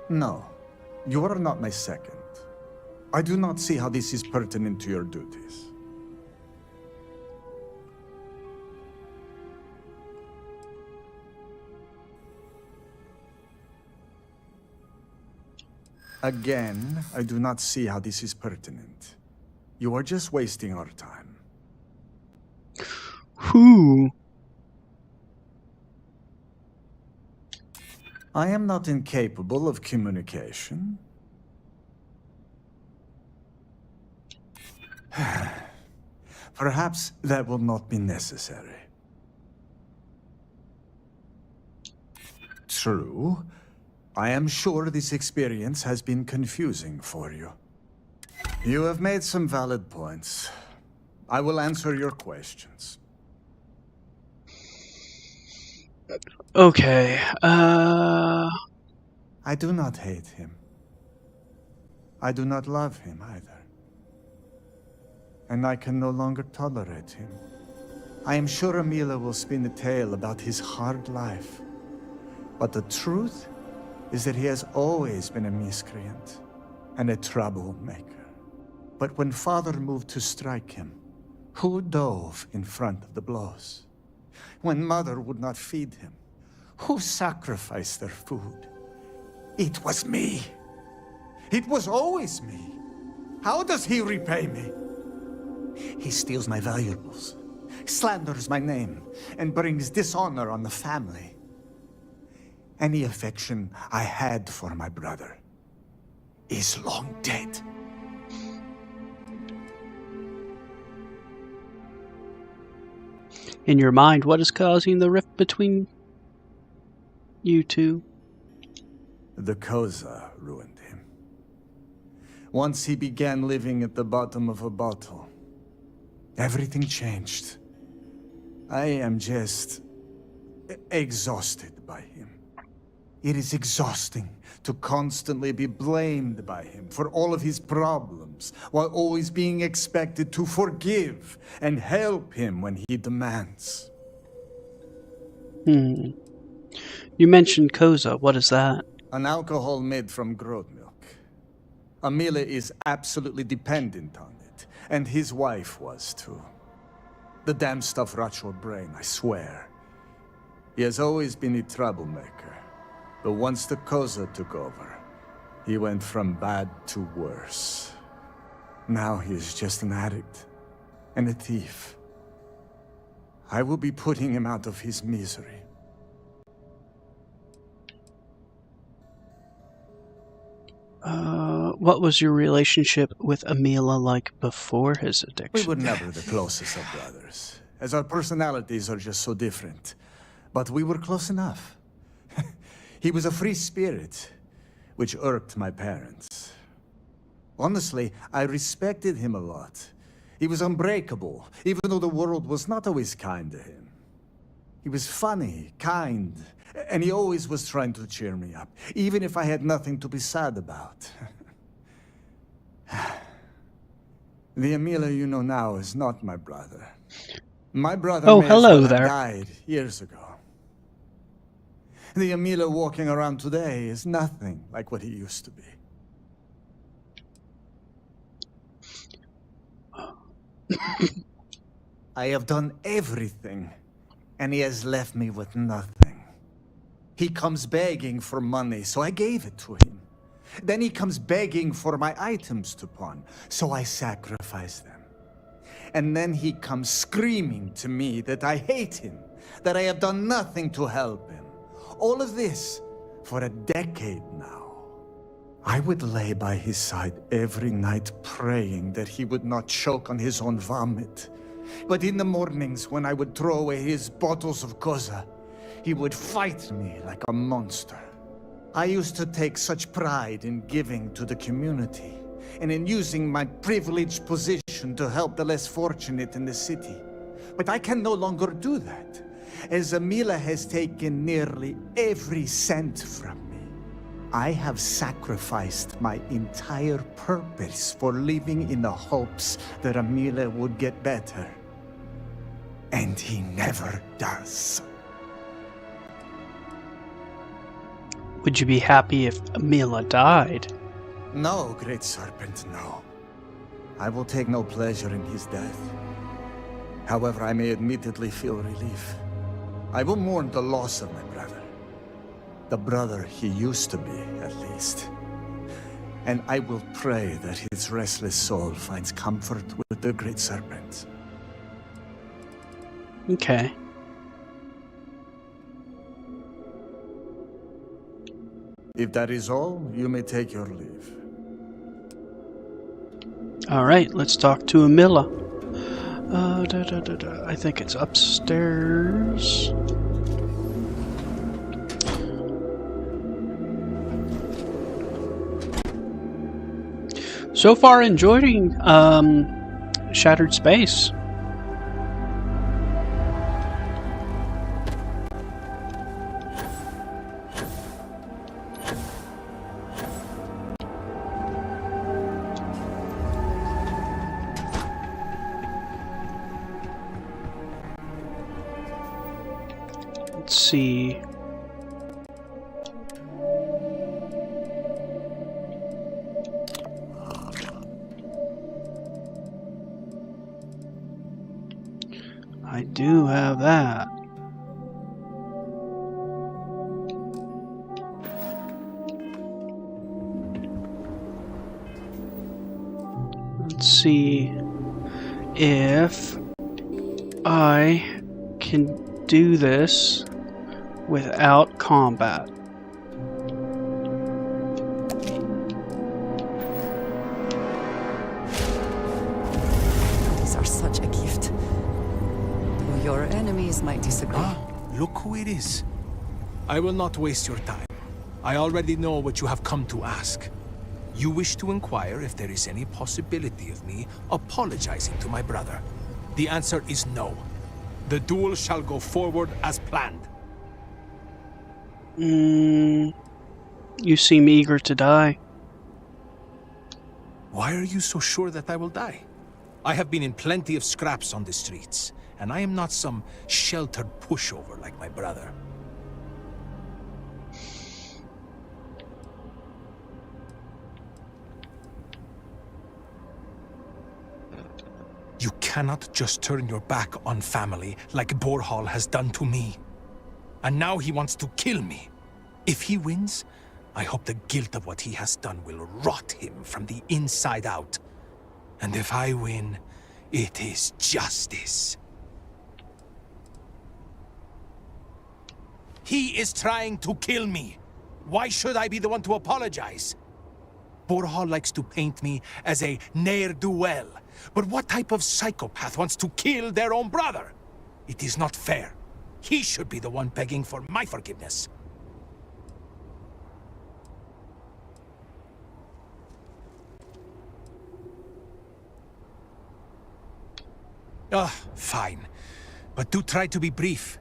No, you are not my second. I do not see how this is pertinent to your duties. Again, I do not see how this is pertinent. You are just wasting our time. Who? I am not incapable of communication. Perhaps that will not be necessary. True. I am sure this experience has been confusing for you. You have made some valid points. I will answer your questions. Okay, I do not hate him. I do not love him either. And I can no longer tolerate him. I am sure Amila will spin a tale about his hard life. But the truth is that he has always been a miscreant and a troublemaker. But when Father moved to strike him, who dove in front of the blows? When Mother would not feed him, who sacrificed their food? It was me. It was always me. How does he repay me? He steals my valuables, slanders my name, and brings dishonor on the family. Any affection I had for my brother is long dead. In your mind, what is causing the rift between you two? The Koza ruined him. Once he began living at the bottom of a bottle, everything changed. I am just exhausted by him. It is exhausting to constantly be blamed by him for all of his problems, while always being expected to forgive and help him when he demands. You mentioned Koza. What is that? An alcohol made from goat milk. Amila is absolutely dependent on it, and his wife was too. The damn stuff rots your brain, I swear. He has always been a troublemaker, but once the Koza took over, he went from bad to worse. Now he is just an addict and a thief. I will be putting him out of his misery. What was your relationship with Amila like before his addiction? We were never the closest of brothers, as our personalities are just so different. But we were close enough. He was a free spirit, which irked my parents. Honestly, I respected him a lot. He was unbreakable, even though the world was not always kind to him. He was funny, kind, and he always was trying to cheer me up, even if I had nothing to be sad about. The Amila you know now is not my brother. My brother may as well have died years ago. The Amila walking around today is nothing like what he used to be. I have done everything, and he has left me with nothing. He comes begging for money, so I gave it to him. Then he comes begging for my items to pawn, so I sacrifice them. And then he comes screaming to me that I hate him, that I have done nothing to help him. All of this for a decade now. I would lay by his side every night praying that he would not choke on his own vomit. But in the mornings when I would throw away his bottles of Koza, he would fight me like a monster. I used to take such pride in giving to the community and in using my privileged position to help the less fortunate in the city. But I can no longer do that, as Amila has taken nearly every cent from me. I have sacrificed my entire purpose for living in the hopes that Amila would get better. And he never does. Would you be happy if Amila died? No, Great Serpent, no. I will take no pleasure in his death. However, I may admittedly feel relief. I will mourn the loss of my brother. The brother he used to be, at least. And I will pray that his restless soul finds comfort with the Great Serpent. Okay. If that is all, you may take your leave. Alright, let's talk to Amila. I think it's upstairs. So far enjoying Shattered Space. Let's see. I do have that. Let's see. if I can do this without combat. These are such a gift. Though your enemies might disagree. Ah, look who it is. I will not waste your time. I already know what you have come to ask. You wish to inquire if there is any possibility of me apologizing to my brother. The answer is no. The duel shall go forward as planned. You seem eager to die. Why are you so sure that I will die? I have been in plenty of scraps on the streets, and I am not some sheltered pushover like my brother. You cannot just turn your back on family like Borhall has done to me. And now he wants to kill me. If he wins, I hope the guilt of what he has done will rot him from the inside out. And if I win, it is justice. He is trying to kill me. Why should I be the one to apologize? Borhall likes to paint me as a ne'er-do-well. But what type of psychopath wants to kill their own brother? It is not fair. He should be the one begging for my forgiveness. Fine. But do try to be brief.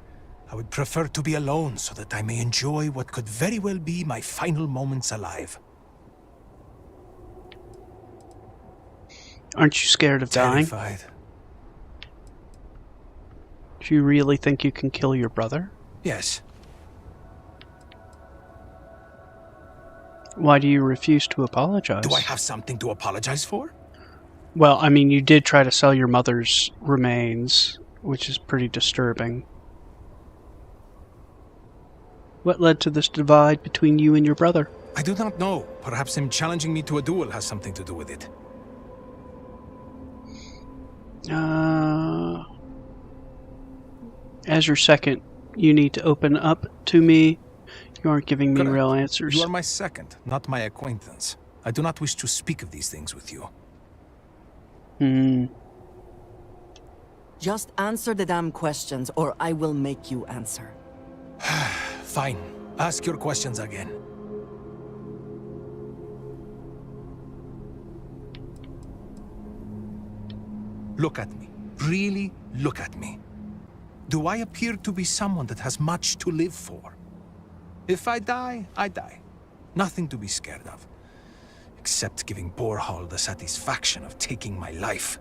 I would prefer to be alone so that I may enjoy what could very well be my final moments alive. Aren't you scared of dying? Terrified. Do you really think you can kill your brother? Yes. Why do you refuse to apologize? Do I have something to apologize for? Well, I mean, you did try to sell your mother's remains, which is pretty disturbing. What led to this divide between you and your brother? I do not know. Perhaps him challenging me to a duel has something to do with it. As your second, you need to open up to me. You aren't giving me Correct. real answers. You are my second, not my acquaintance. I do not wish to speak of these things with you. Just answer the damn questions, or I will make you answer. Fine. Ask your questions again. Look at me. Really look at me. Do I appear to be someone that has much to live for? If I die, I die. Nothing to be scared of. Except giving Borhall the satisfaction of taking my life.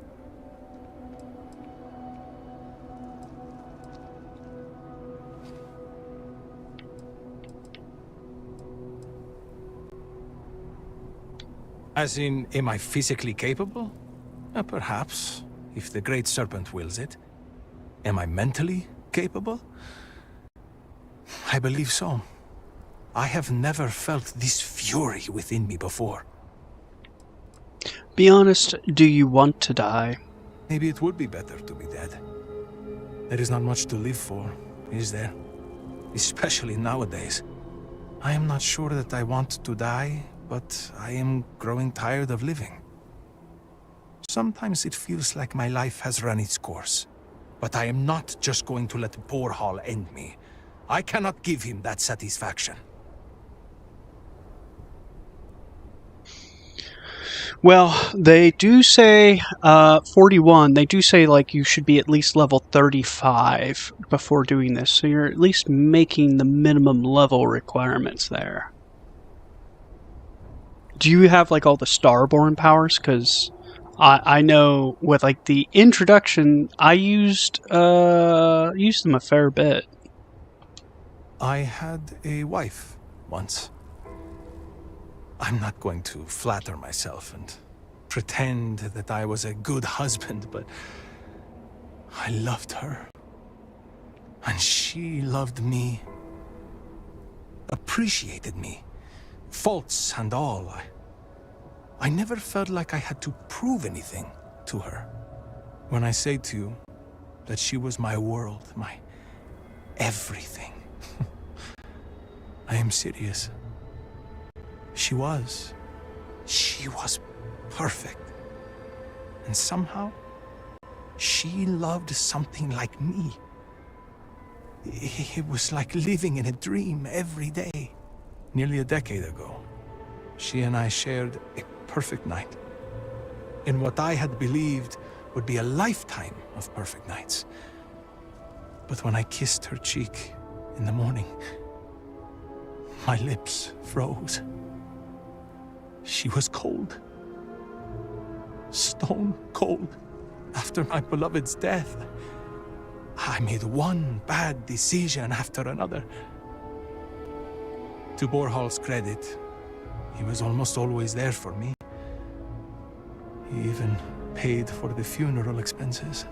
As in, am I physically capable? Perhaps, if the Great Serpent wills it. Am I mentally capable? I believe so. I have never felt this fury within me before. Be honest, do you want to die? Maybe it would be better to be dead. There is not much to live for, is there? Especially nowadays. I am not sure that I want to die, but I am growing tired of living. Sometimes it feels like my life has run its course. But I am not just going to let Borhall end me. I cannot give him that satisfaction. Well, they do say, 41, they do say, like, you should be at least level 35 before doing this. So you're at least making the minimum level requirements there. Do you have, like, all the Starborn powers? Because I know with, like, the introduction, I used them a fair bit. I had a wife once. I'm not going to flatter myself and pretend that I was a good husband, but I loved her. And she loved me. Appreciated me. Faults and all. I never felt like I had to prove anything to her. When I say to you that she was my world, my everything, I am serious. She was perfect. And somehow, she loved something like me. It was like living in a dream every day. Nearly a decade ago, she and I shared a perfect night. In what I had believed would be a lifetime of perfect nights. But when I kissed her cheek in the morning, my lips froze. She was cold. Stone cold. After my beloved's death, I made one bad decision after another. To Borhal's credit, he was almost always there for me. He even paid for the funeral expenses.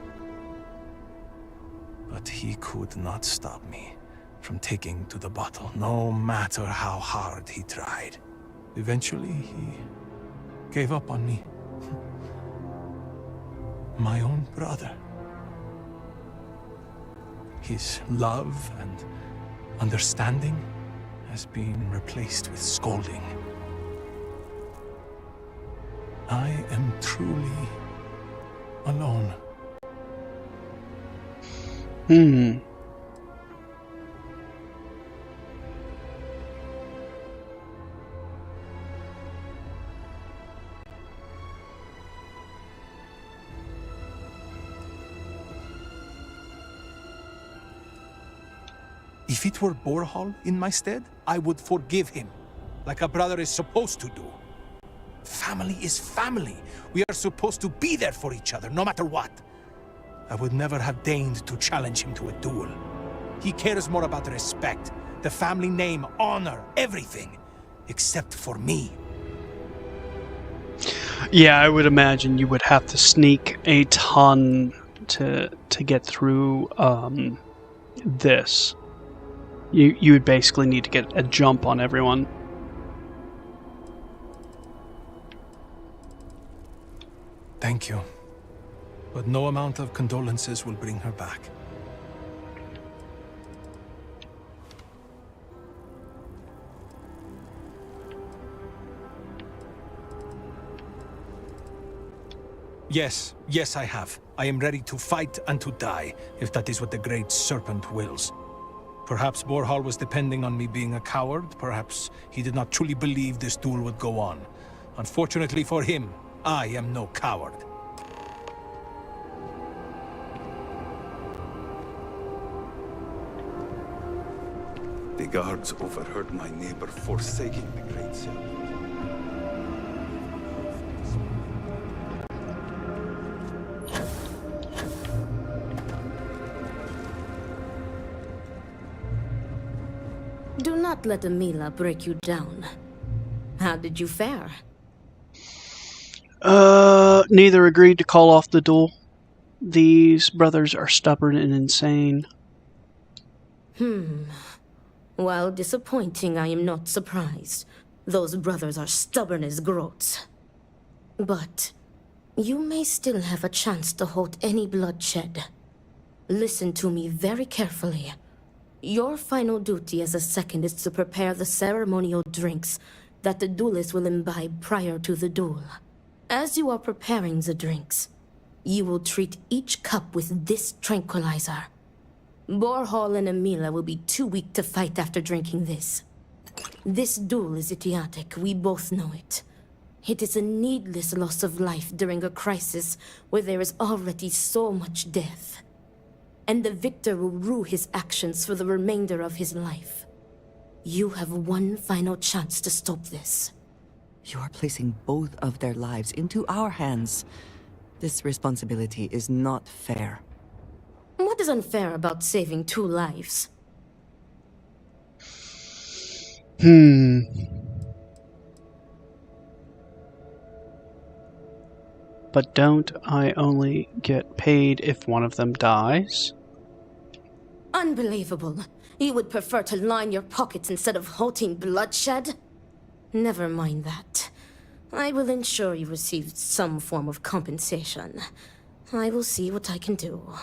But he could not stop me from taking to the bottle, no matter how hard he tried. Eventually, he gave up on me. My own brother. His love and understanding has been replaced with scolding. I am truly alone. If it were Borhal in my stead, I would forgive him, like a brother is supposed to do. Family is family. We are supposed to be there for each other, no matter what. I would never have deigned to challenge him to a duel. He cares more about respect, the family name, honor, everything, except for me. Yeah, I would imagine you would have to sneak a ton to get through this. You would basically need to get a jump on everyone. Thank you. But no amount of condolences will bring her back. Yes, I have. I am ready to fight and to die, if that is what the Great Serpent wills. Perhaps Borhal was depending on me being a coward. Perhaps he did not truly believe this duel would go on. Unfortunately for him, I am no coward. The guards overheard my neighbor forsaking the Great Serpent. Do not let Amila break you down. How did you fare? Neither agreed to call off the duel. These brothers are stubborn and insane. While disappointing, I am not surprised. Those brothers are stubborn as groats. But you may still have a chance to halt any bloodshed. Listen to me very carefully. Your final duty as a second is to prepare the ceremonial drinks that the duelist will imbibe prior to the duel. As you are preparing the drinks, you will treat each cup with this tranquilizer. Borhal and Amila will be too weak to fight after drinking this. This duel is idiotic, we both know it. It is a needless loss of life during a crisis where there is already so much death. And the victor will rue his actions for the remainder of his life. You have one final chance to stop this. You are placing both of their lives into our hands. This responsibility is not fair. What is unfair about saving 2 lives? But don't I only get paid if one of them dies? Unbelievable. You would prefer to line your pockets instead of halting bloodshed? Never mind that. I will ensure you receive some form of compensation. I will see what I can do.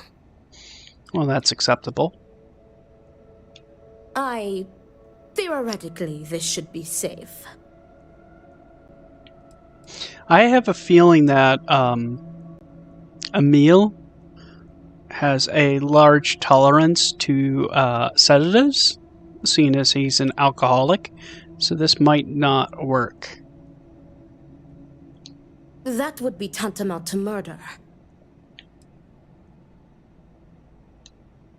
Well, that's acceptable. Theoretically, this should be safe. I have a feeling that Emil has a large tolerance to sedatives, seeing as he's an alcoholic, so this might not work. That would be tantamount to murder.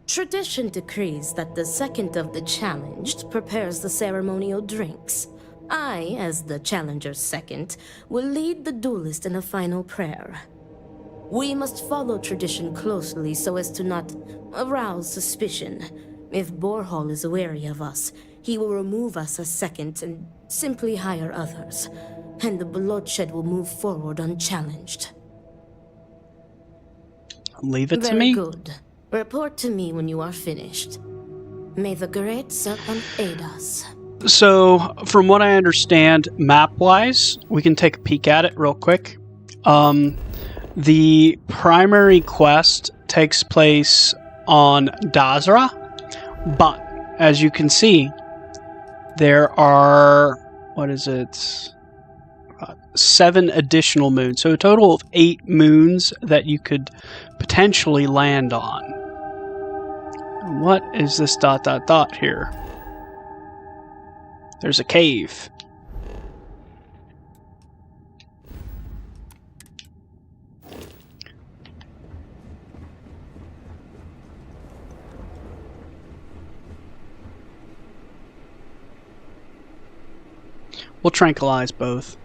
Tradition decrees that the second of the challenged prepares the ceremonial drinks. I, as the challenger's second, will lead the duelist in a final prayer. We must follow tradition closely so as to not arouse suspicion. If Borhall is wary of us, he will remove us as second and simply hire others, and the bloodshed will move forward unchallenged. Leave it to me. Very good. Report to me when you are finished. May the Great Serpent aid us. So, from what I understand, map-wise, we can take a peek at it real quick. The primary quest takes place on Dazra, but as you can see, there are, 7 additional moons. So a total of 8 moons that you could potentially land on. What is this ... here? There's a cave. We'll tranquilize both.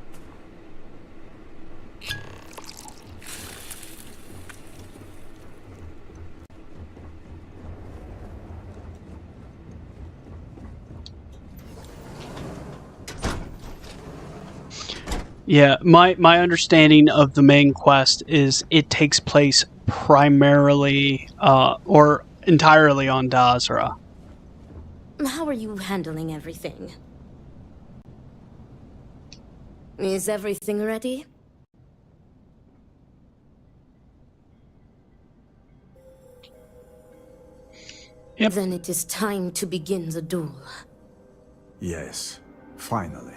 Yeah, my understanding of the main quest is it takes place primarily or entirely on Dazra. How are you handling everything? Is everything ready? Yep. Then it is time to begin the duel. Yes, finally.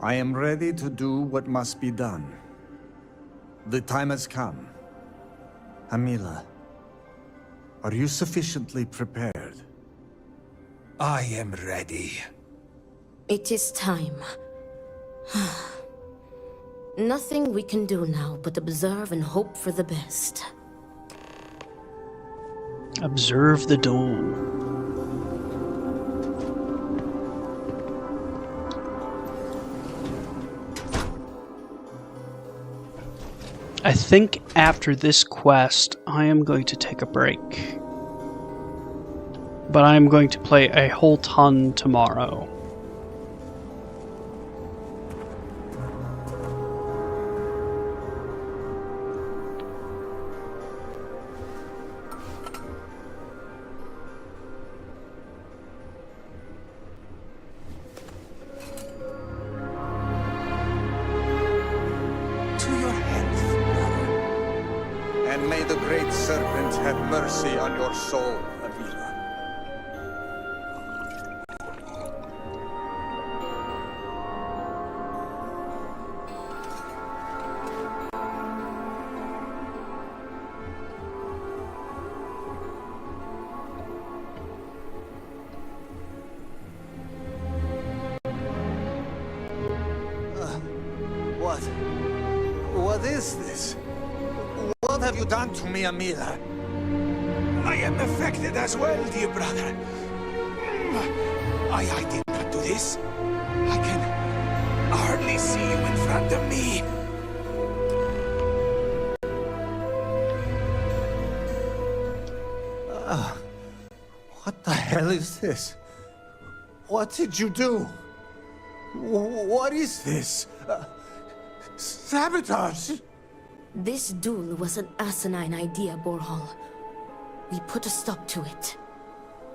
I am ready to do what must be done. The time has come. Amila, are you sufficiently prepared? I am ready. It is time. Nothing we can do now but observe and hope for the best. Observe the duel. I think after this quest, I am going to take a break. But I am going to play a whole ton tomorrow. And may the Great Serpent have mercy on your soul, Amila. What is this? What have you done to me, Amila? I am affected as well, dear brother. I did not do this. I can hardly see you in front of me. What the hell is this? What did you do? What is this? Sabotage! This duel was an asinine idea, Borhall. We put a stop to it.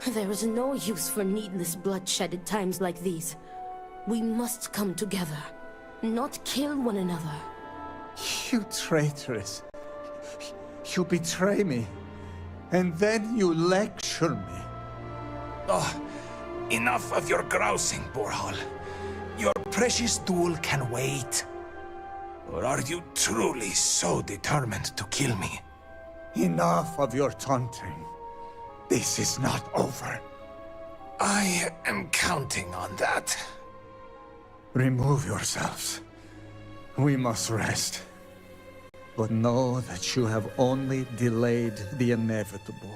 There is no use for needless bloodshed at times like these. We must come together, not kill one another. You traitoress. You betray me, and then you lecture me. Oh, enough of your grousing, Borhal. Your precious duel can wait. Or are you truly so determined to kill me? Enough of your taunting. This is not over. I am counting on that. Remove yourselves. We must rest. But know that you have only delayed the inevitable.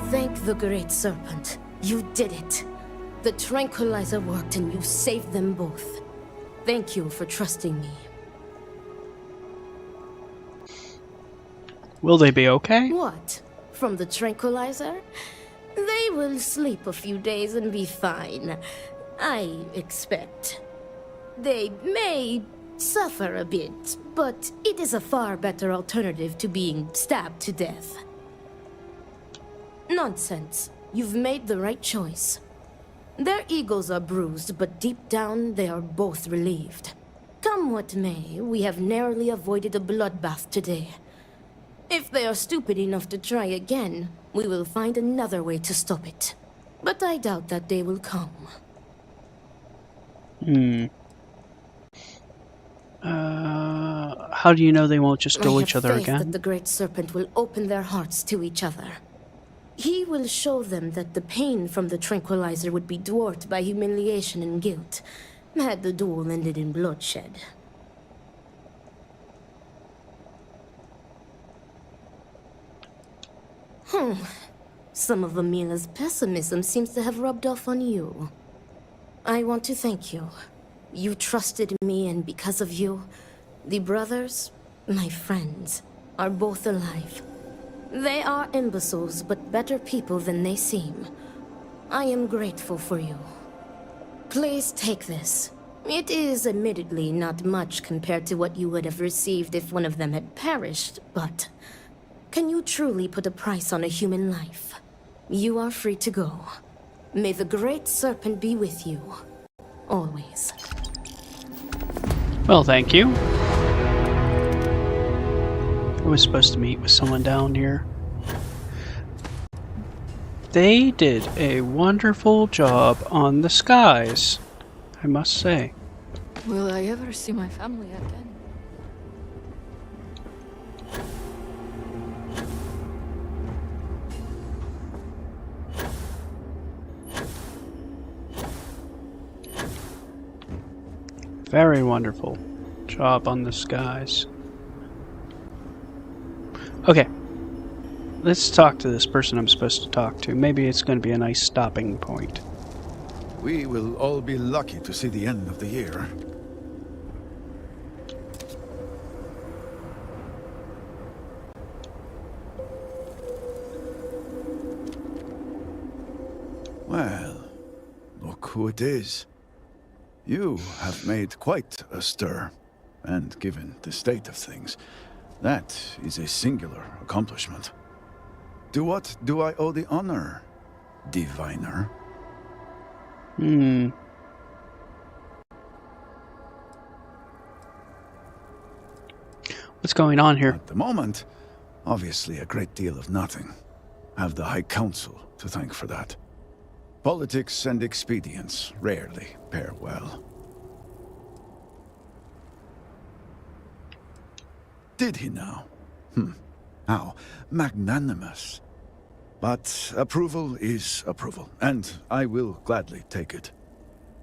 Thank the Great Serpent. You did it. The tranquilizer worked and you saved them both. Thank you for trusting me. Will they be okay? What? From the tranquilizer? They will sleep a few days and be fine. I expect. They may suffer a bit, but it is a far better alternative to being stabbed to death. Nonsense. You've made the right choice. Their egos are bruised, but deep down they are both relieved. Come what may, we have narrowly avoided a bloodbath today. If they are stupid enough to try again, we will find another way to stop it. But I doubt that day will come. How do you know they won't just kill each other I have faith again? that the Great Serpent will open their hearts to each other. He will show them that the pain from the tranquilizer would be dwarfed by humiliation and guilt, had the duel ended in bloodshed. Some of Amila's pessimism seems to have rubbed off on you. I want to thank you. You trusted me, and because of you, the brothers, my friends, are both alive. They are imbeciles, but better people than they seem. I am grateful for you. Please take this. It is admittedly not much compared to what you would have received if one of them had perished, but can you truly put a price on a human life? You are free to go. May the Great Serpent be with you. Always. Well, thank you. I was supposed to meet with someone down here. They did a wonderful job on the skies, I must say. Will I ever see my family again? Very wonderful job on the skies. Okay. Let's talk to this person I'm supposed to talk to. Maybe it's going to be a nice stopping point. We will all be lucky to see the end of the year. Well, look who it is. You have made quite a stir, and given the state of things, that is a singular accomplishment. To what do I owe the honor, diviner? What's going on here? At the moment, obviously a great deal of nothing. Have the High Council to thank for that. Politics and expedience rarely pair well. Did he now? How magnanimous. But approval is approval, and I will gladly take it.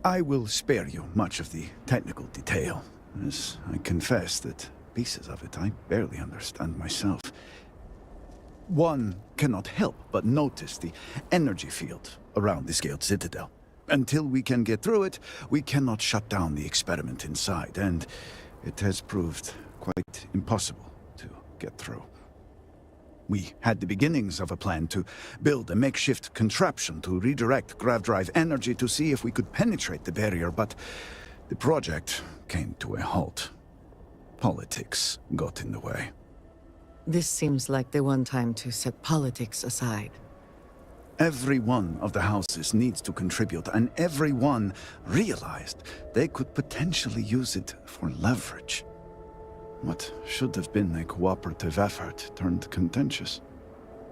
I will spare you much of the technical detail, as I confess that pieces of it I barely understand myself. One cannot help but notice the energy field around the Scaled Citadel. Until we can get through it, we cannot shut down the experiment inside, and it has proved quite impossible to get through. We had the beginnings of a plan to build a makeshift contraption to redirect grav drive energy to see if we could penetrate the barrier, but the project came to a halt. Politics got in the way. This seems like the one time to set politics aside. Every one of the houses needs to contribute, and everyone realized they could potentially use it for leverage. What should have been a cooperative effort turned contentious.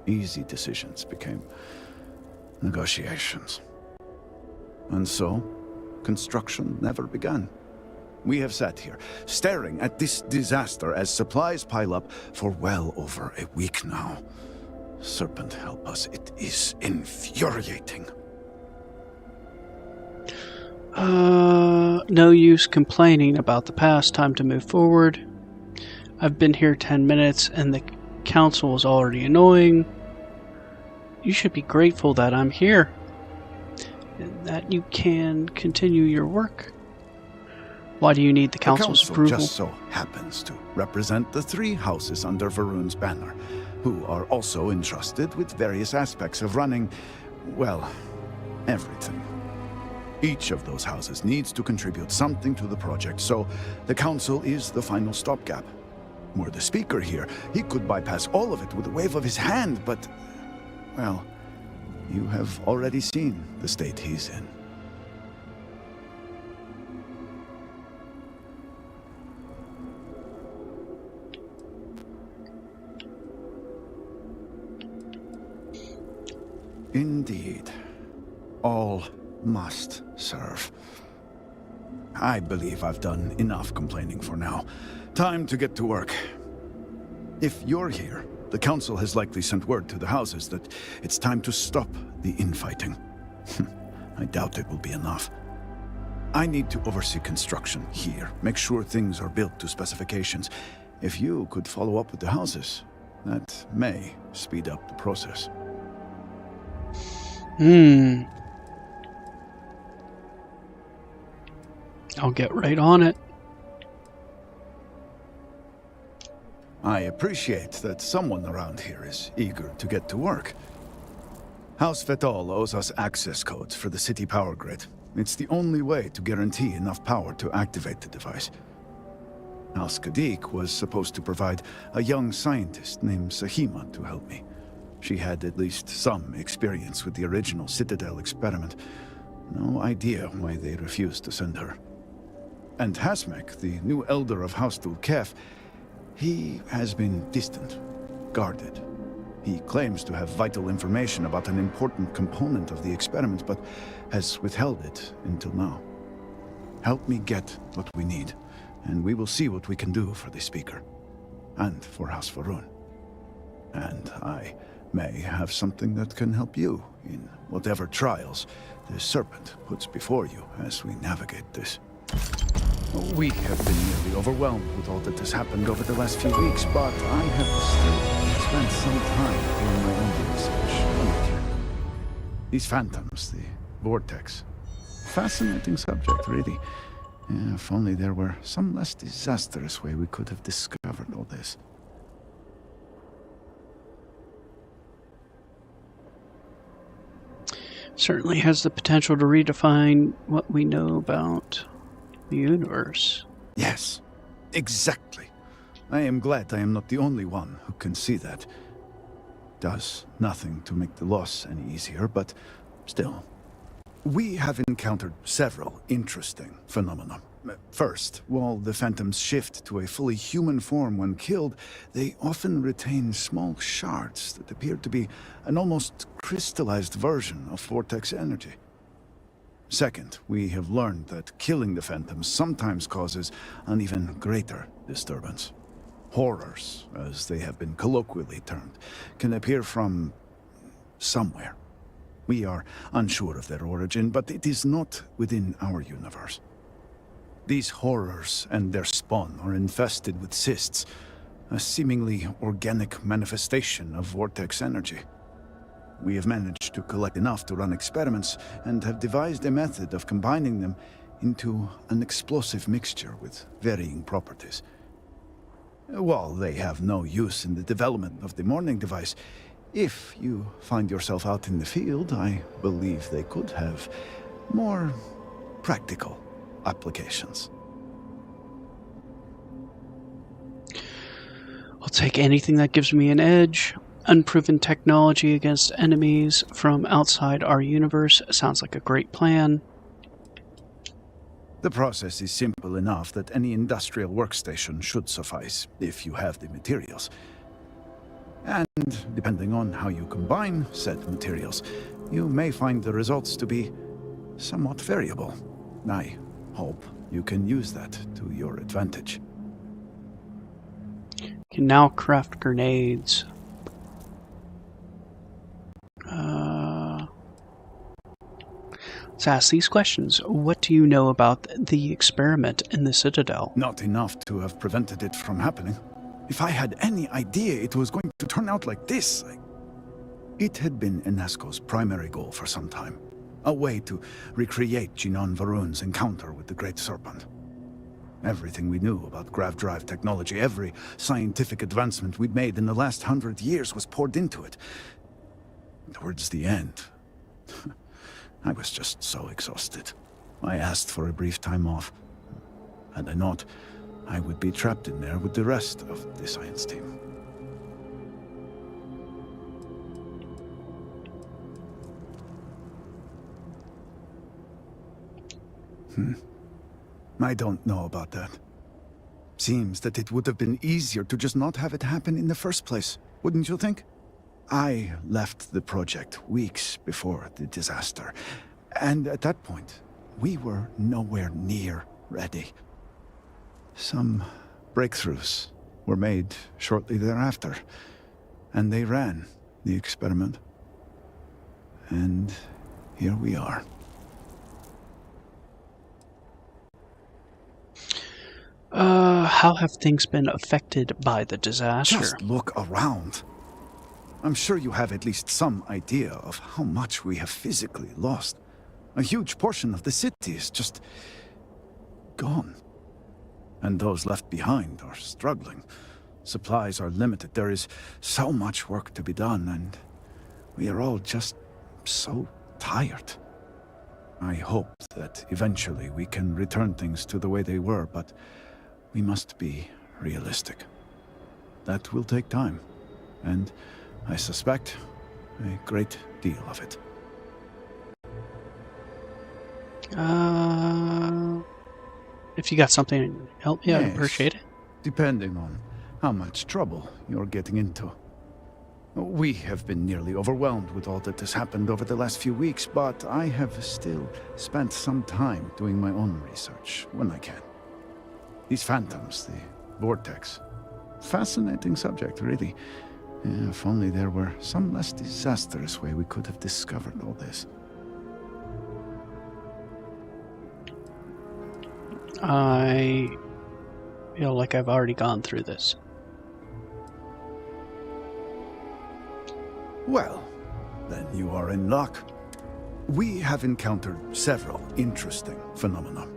Easy decisions became negotiations. And so, construction never began. We have sat here, staring at this disaster as supplies pile up for well over a week now. Serpent help us, it is infuriating. No use complaining about the past. Time to move forward. I've been here 10 minutes and the council is already annoying. You should be grateful that I'm here and that you can continue your work. Why do you need the council's approval? Just so happens to represent the 3 houses under Varun's banner, who are also entrusted with various aspects of running, well, everything. Each of those houses needs to contribute something to the project, so the council is the final stopgap. Were the speaker here, he could bypass all of it with a wave of his hand, but, well, you have already seen the state he's in. Indeed. All must serve. I believe I've done enough complaining for now. Time to get to work. If you're here, the council has likely sent word to the houses that it's time to stop the infighting. I doubt it will be enough. I need to oversee construction here, make sure things are built to specifications. If you could follow up with the houses, that may speed up the process. I'll get right on it. I appreciate that someone around here is eager to get to work. House Vetol owes us access codes for the city power grid. It's the only way to guarantee enough power to activate the device. House Kadik was supposed to provide a young scientist named Sahima to help me. She had at least some experience with the original Citadel experiment. No idea why they refused to send her. And Hasmek, the new elder of House Dulkef, he has been distant, guarded. He claims to have vital information about an important component of the experiment, but has withheld it until now. Help me get what we need, and we will see what we can do for the Speaker, and for House Varun. And I may have something that can help you in whatever trials the Serpent puts before you as we navigate this. We have been nearly overwhelmed with all that has happened over the last few weeks, but I have still spent some time doing my own research. These phantoms, the vortex. Fascinating subject, really. If only there were some less disastrous way we could have discovered all this. Certainly has the potential to redefine what we know about the universe. Yes, exactly. I am glad I am not the only one who can see that. Does nothing to make the loss any easier, but still. We have encountered several interesting phenomena. First, while the phantoms shift to a fully human form when killed, they often retain small shards that appear to be an almost crystallized version of vortex energy. Second, we have learned that killing the phantoms sometimes causes an even greater disturbance. Horrors, as they have been colloquially termed, can appear from somewhere. We are unsure of their origin, but it is not within our universe. These horrors and their spawn are infested with cysts, a seemingly organic manifestation of vortex energy. We have managed to collect enough to run experiments and have devised a method of combining them into an explosive mixture with varying properties. While they have no use in the development of the morning device, if you find yourself out in the field, I believe they could have more practical applications. I'll take anything that gives me an edge. Unproven technology against enemies from outside our universe sounds like a great plan. The process is simple enough that any industrial workstation should suffice if you have the materials. And depending on how you combine said materials, you may find the results to be somewhat variable. I hope you can use that to your advantage. You can now craft grenades. Let's ask these questions. What do you know about the experiment in the Citadel? Not enough to have prevented it from happening. If I had any idea it was going to turn out like this, It had been Enesco's primary goal for some time. A way to recreate Jinan Varun's encounter with the Great Serpent. Everything we knew about grav drive technology, every scientific advancement we'd made in the last 100 years was poured into it. Towards the end, I was just so exhausted. I asked for a brief time off. Had I not, I would be trapped in there with the rest of the science team. I don't know about that. Seems that it would have been easier to just not have it happen in the first place, wouldn't you think? I left the project weeks before the disaster, and at that point, we were nowhere near ready. Some breakthroughs were made shortly thereafter, and they ran the experiment. And here we are. How have things been affected by the disaster? Just look around. I'm sure you have at least some idea of how much we have physically lost. A huge portion of the city is just gone. And those left behind are struggling. Supplies are limited. There is so much work to be done, and we are all just so tired. I hope that eventually we can return things to the way they were, but we must be realistic. That will take time, and I suspect a great deal of it. If you got something to help me, I'd appreciate it. Depending on how much trouble you're getting into. We have been nearly overwhelmed with all that has happened over the last few weeks, but I have still spent some time doing my own research when I can. These phantoms, the vortex. Fascinating subject, really. If only there were some less disastrous way we could have discovered all this. I feel like I've already gone through this. Well, then you are in luck. We have encountered several interesting phenomena.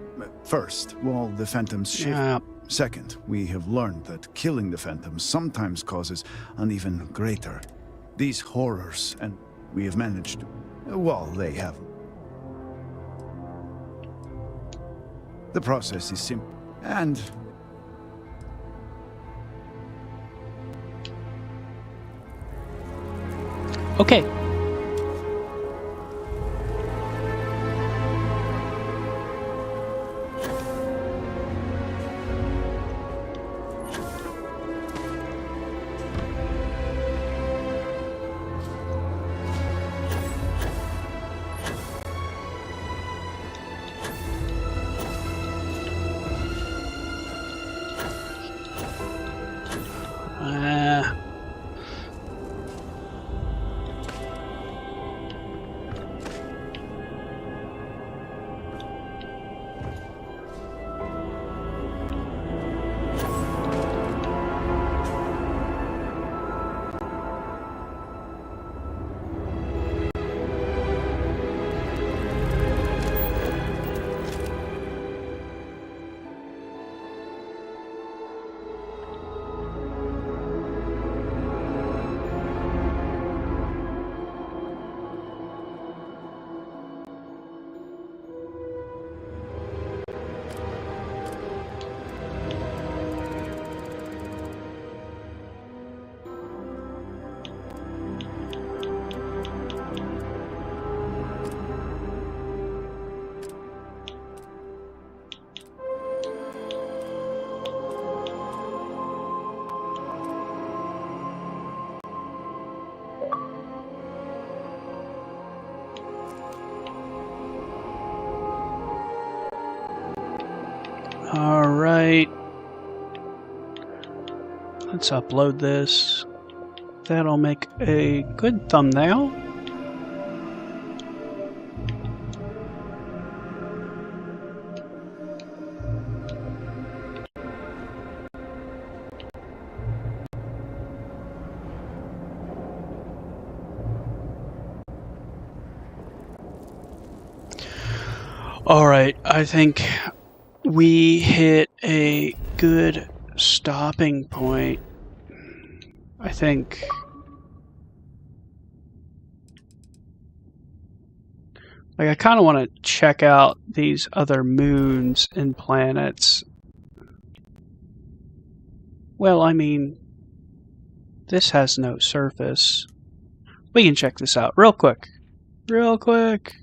First, while the phantoms shift. Yeah. Second, we have learned that killing the phantoms sometimes causes an even greater. These horrors, and we have managed to... Well, they have. The process is simple, and... Okay. Alright. Let's upload this. That'll make a good thumbnail. Alright, I think we hit a good stopping point. I think I kind of want to check out these other moons and planets. Well, I mean, this has no surface. We can check this out real quick. Real quick.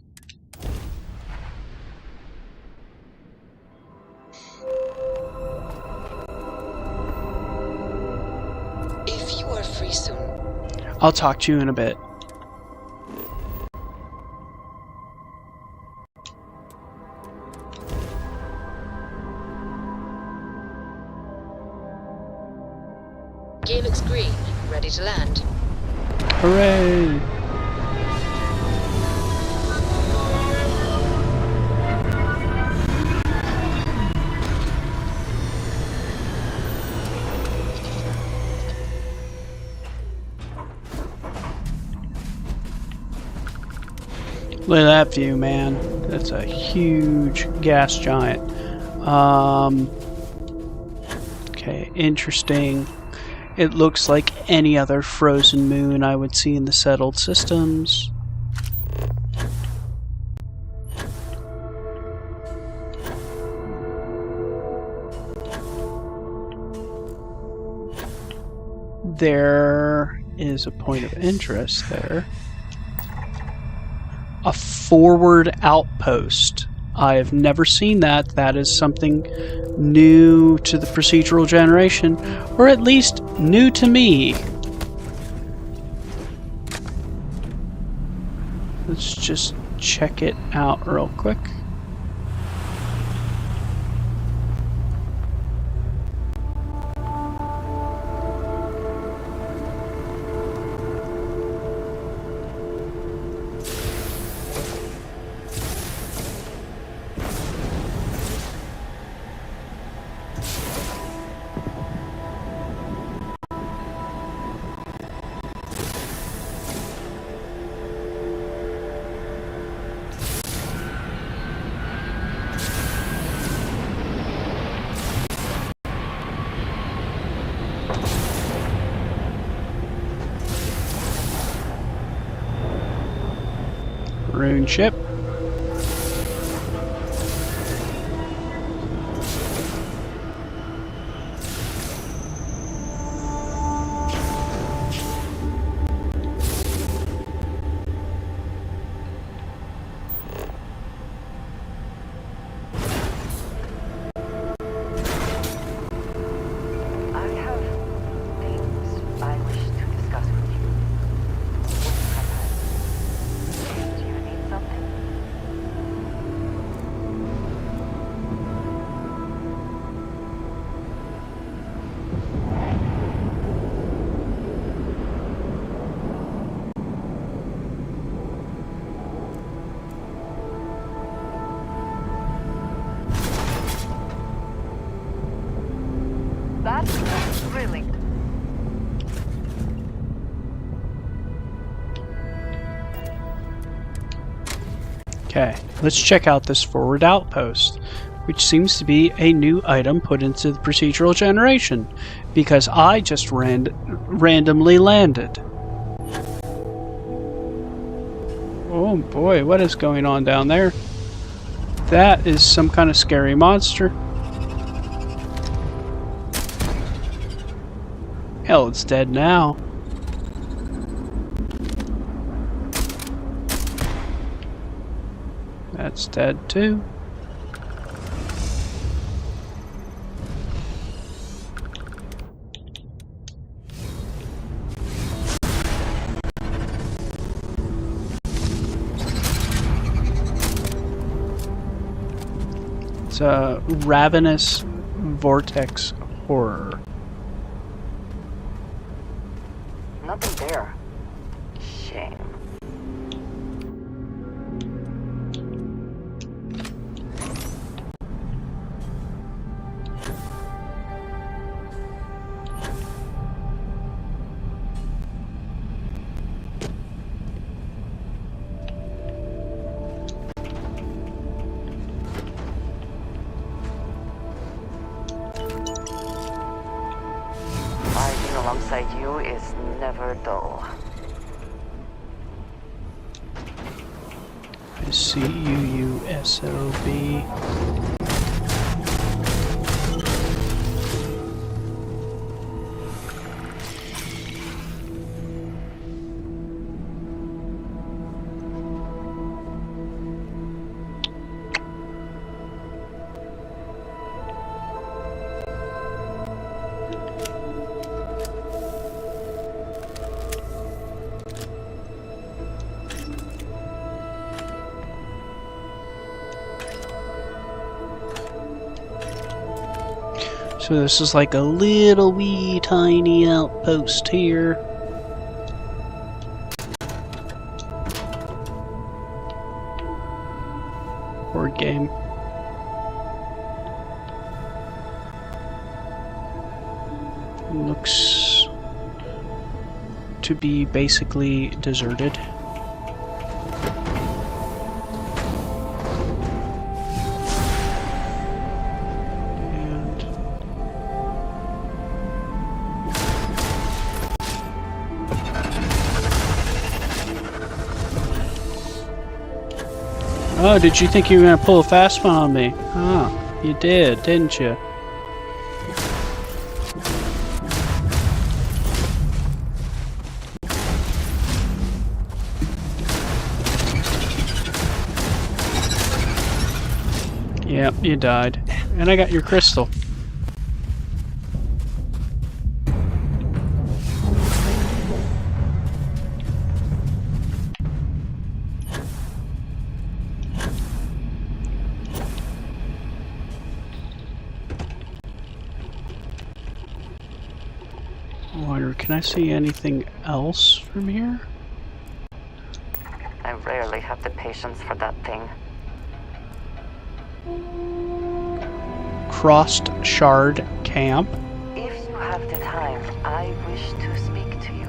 If you are free soon, I'll talk to you in a bit. gear looks green, ready to land. Hooray! Look at that view, man. That's a huge gas giant. Okay, interesting. It looks like any other frozen moon I would see in the settled systems. There is a point of interest there. A forward outpost. I have never seen that. That is something new to the procedural generation, or at least new to me. Let's just check it out real quick. Rune ship. That's thrilling. Okay, let's check out this forward outpost, which seems to be a new item put into the procedural generation, because I just randomly landed. Oh boy, what is going on down there? That is some kind of scary monster. Hell, it's dead now. That's dead too. It's a ravenous vortex horror. Nothing there. Shame. Fighting alongside you is never dull. C-U-U-S-O-B. So this is like a little wee tiny outpost here. Board game. Looks to be basically deserted. Oh, did you think you were going to pull a fast one on me? Oh, you did, didn't you? Yep, you died. And I got your crystal. Can I see anything else from here? I rarely have the patience for that thing. Crossed Shard Camp. If you have the time, I wish to speak to you.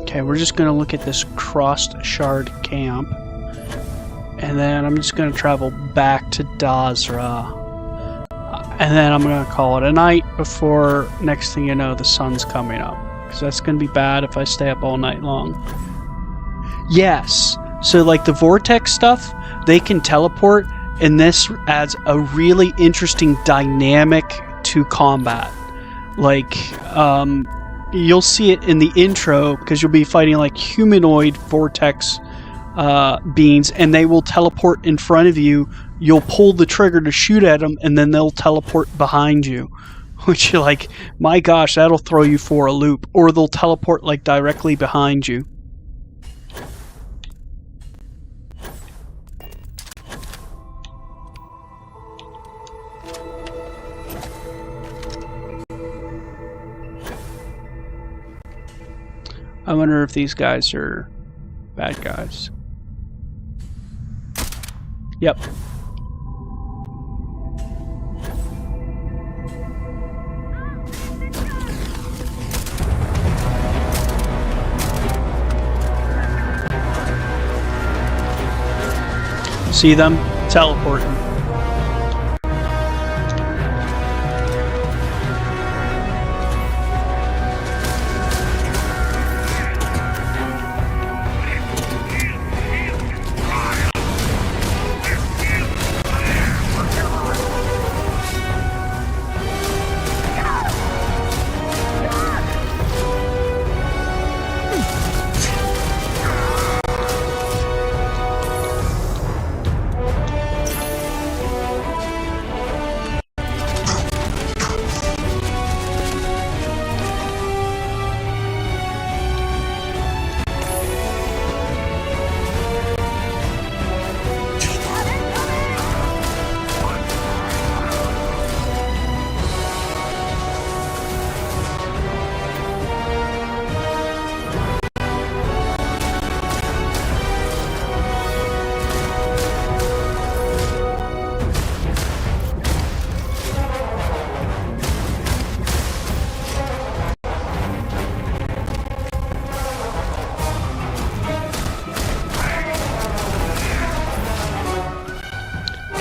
Okay, we're just going to look at this Crossed Shard Camp. And then I'm just going to travel back to Dazra. And then I'm going to call it a night before, next thing you know, the sun's coming up. Because that's going to be bad if I stay up all night long. Yes, so like the vortex stuff, they can teleport, and this adds a really interesting dynamic to combat. Like, you'll see it in the intro, because you'll be fighting like humanoid vortex beings, and they will teleport in front of you. You'll pull the trigger to shoot at them, and then they'll teleport behind you, which you're like, my gosh, that'll throw you for a loop. Or they'll teleport like directly behind you. I wonder if these guys are bad guys. Yep. See them teleporting.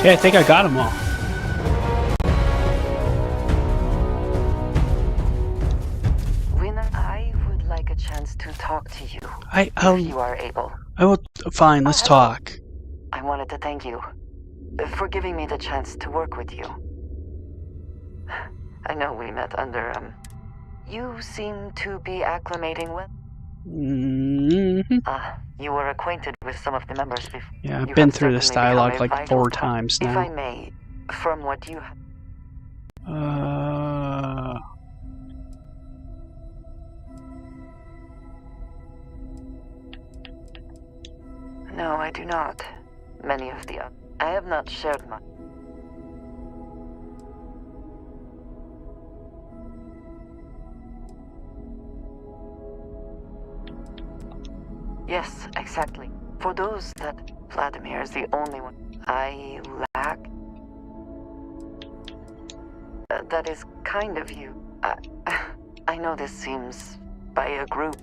Okay, I think I got them all. Winner, I would like a chance to talk to you. If you are able. I will. Fine, let's talk. I wanted to thank you for giving me the chance to work with you. I know we met under, You seem to be acclimating well. You were acquainted with some of the members before. Yeah, I've been through this dialogue like 4 times now. If I may, from what you have... No, I do not. Many of the... I have not shared much. Yes, exactly. For those that Vladimir is the only one I lack. That is kind of you. I know this seems by a group.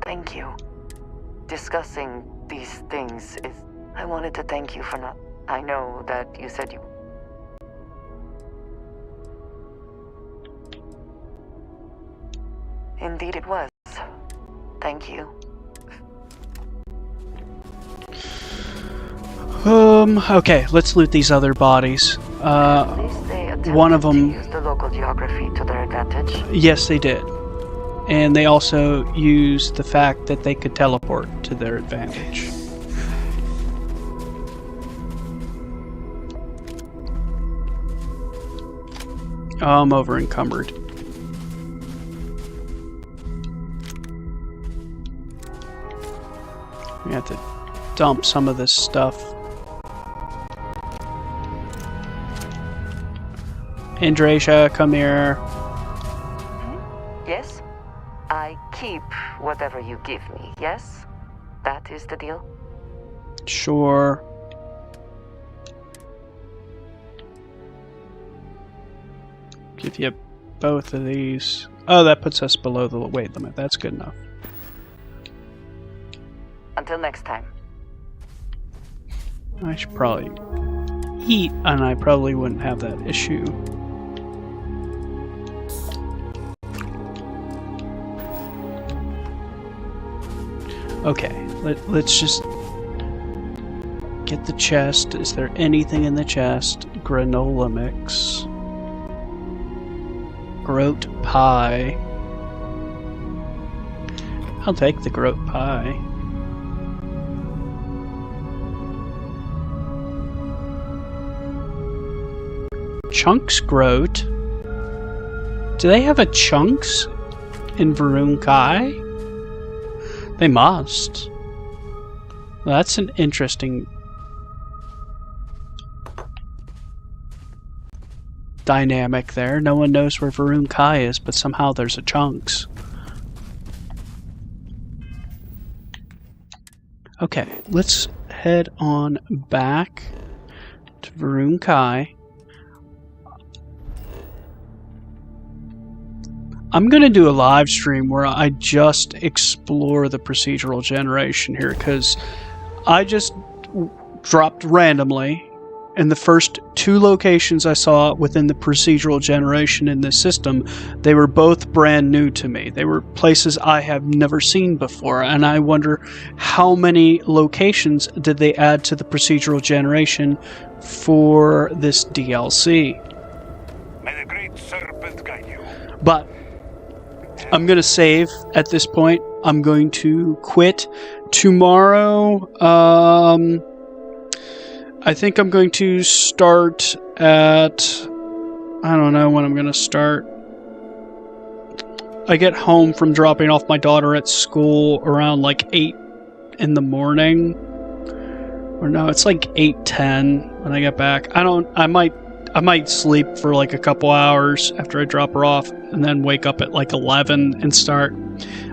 Thank you. Discussing these things is... I wanted to thank you for not... I know that you said you... Indeed it was. Thank you. Okay, let's loot these other bodies. One of them... Use the local geography to their advantage. Yes, they did. And they also used the fact that they could teleport to their advantage. Oh, I'm over encumbered. We have to dump some of this stuff. Andrasia, come here. Yes? I keep whatever you give me, yes? That is the deal? Sure. Give you both of these. Oh, that puts us below the weight limit. That's good enough. Until next time. I should probably eat, and I probably wouldn't have that issue. Okay, let's just get the chest. Is there anything in the chest? Granola mix. Groat pie. I'll take the groat pie. Chunks groat? Do they have a Chunks in Varun Kai? They must. Well, that's an interesting dynamic there. No one knows where Varun Kai is, but somehow there's a Chunks. Okay, let's head on back to Varun Kai. I'm going to do a live stream where I just explore the procedural generation here, because I just dropped randomly, and the first 2 locations I saw within the procedural generation in this system, they were both brand new to me. They were places I have never seen before, and I wonder how many locations did they add to the procedural generation for this DLC. May the great serpent guide you. But I'm going to save at this point. I'm going to quit tomorrow. I think I'm going to start at... I don't know when I'm going to start. I get home from dropping off my daughter at school around like 8 in the morning. Or no, it's like 8:10 when I get back. I might sleep for like a couple hours after I drop her off, and then wake up at like 11 and start.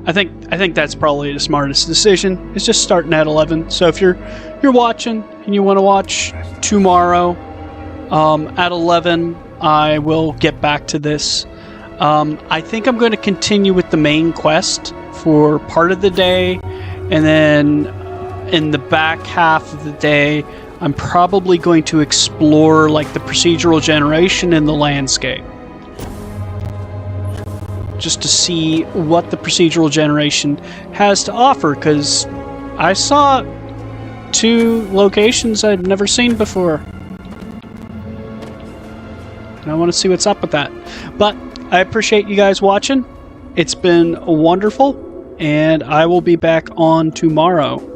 I think that's probably the smartest decision. Is just starting at 11. So if you're watching and you want to watch tomorrow at 11, I will get back to this. I think I'm going to continue with the main quest for part of the day, and then in the back half of the day, I'm probably going to explore like the procedural generation in the landscape. Just to see what the procedural generation has to offer, because I saw 2 locations I'd never seen before. And I want to see what's up with that. But I appreciate you guys watching. It's been wonderful, and I will be back on tomorrow.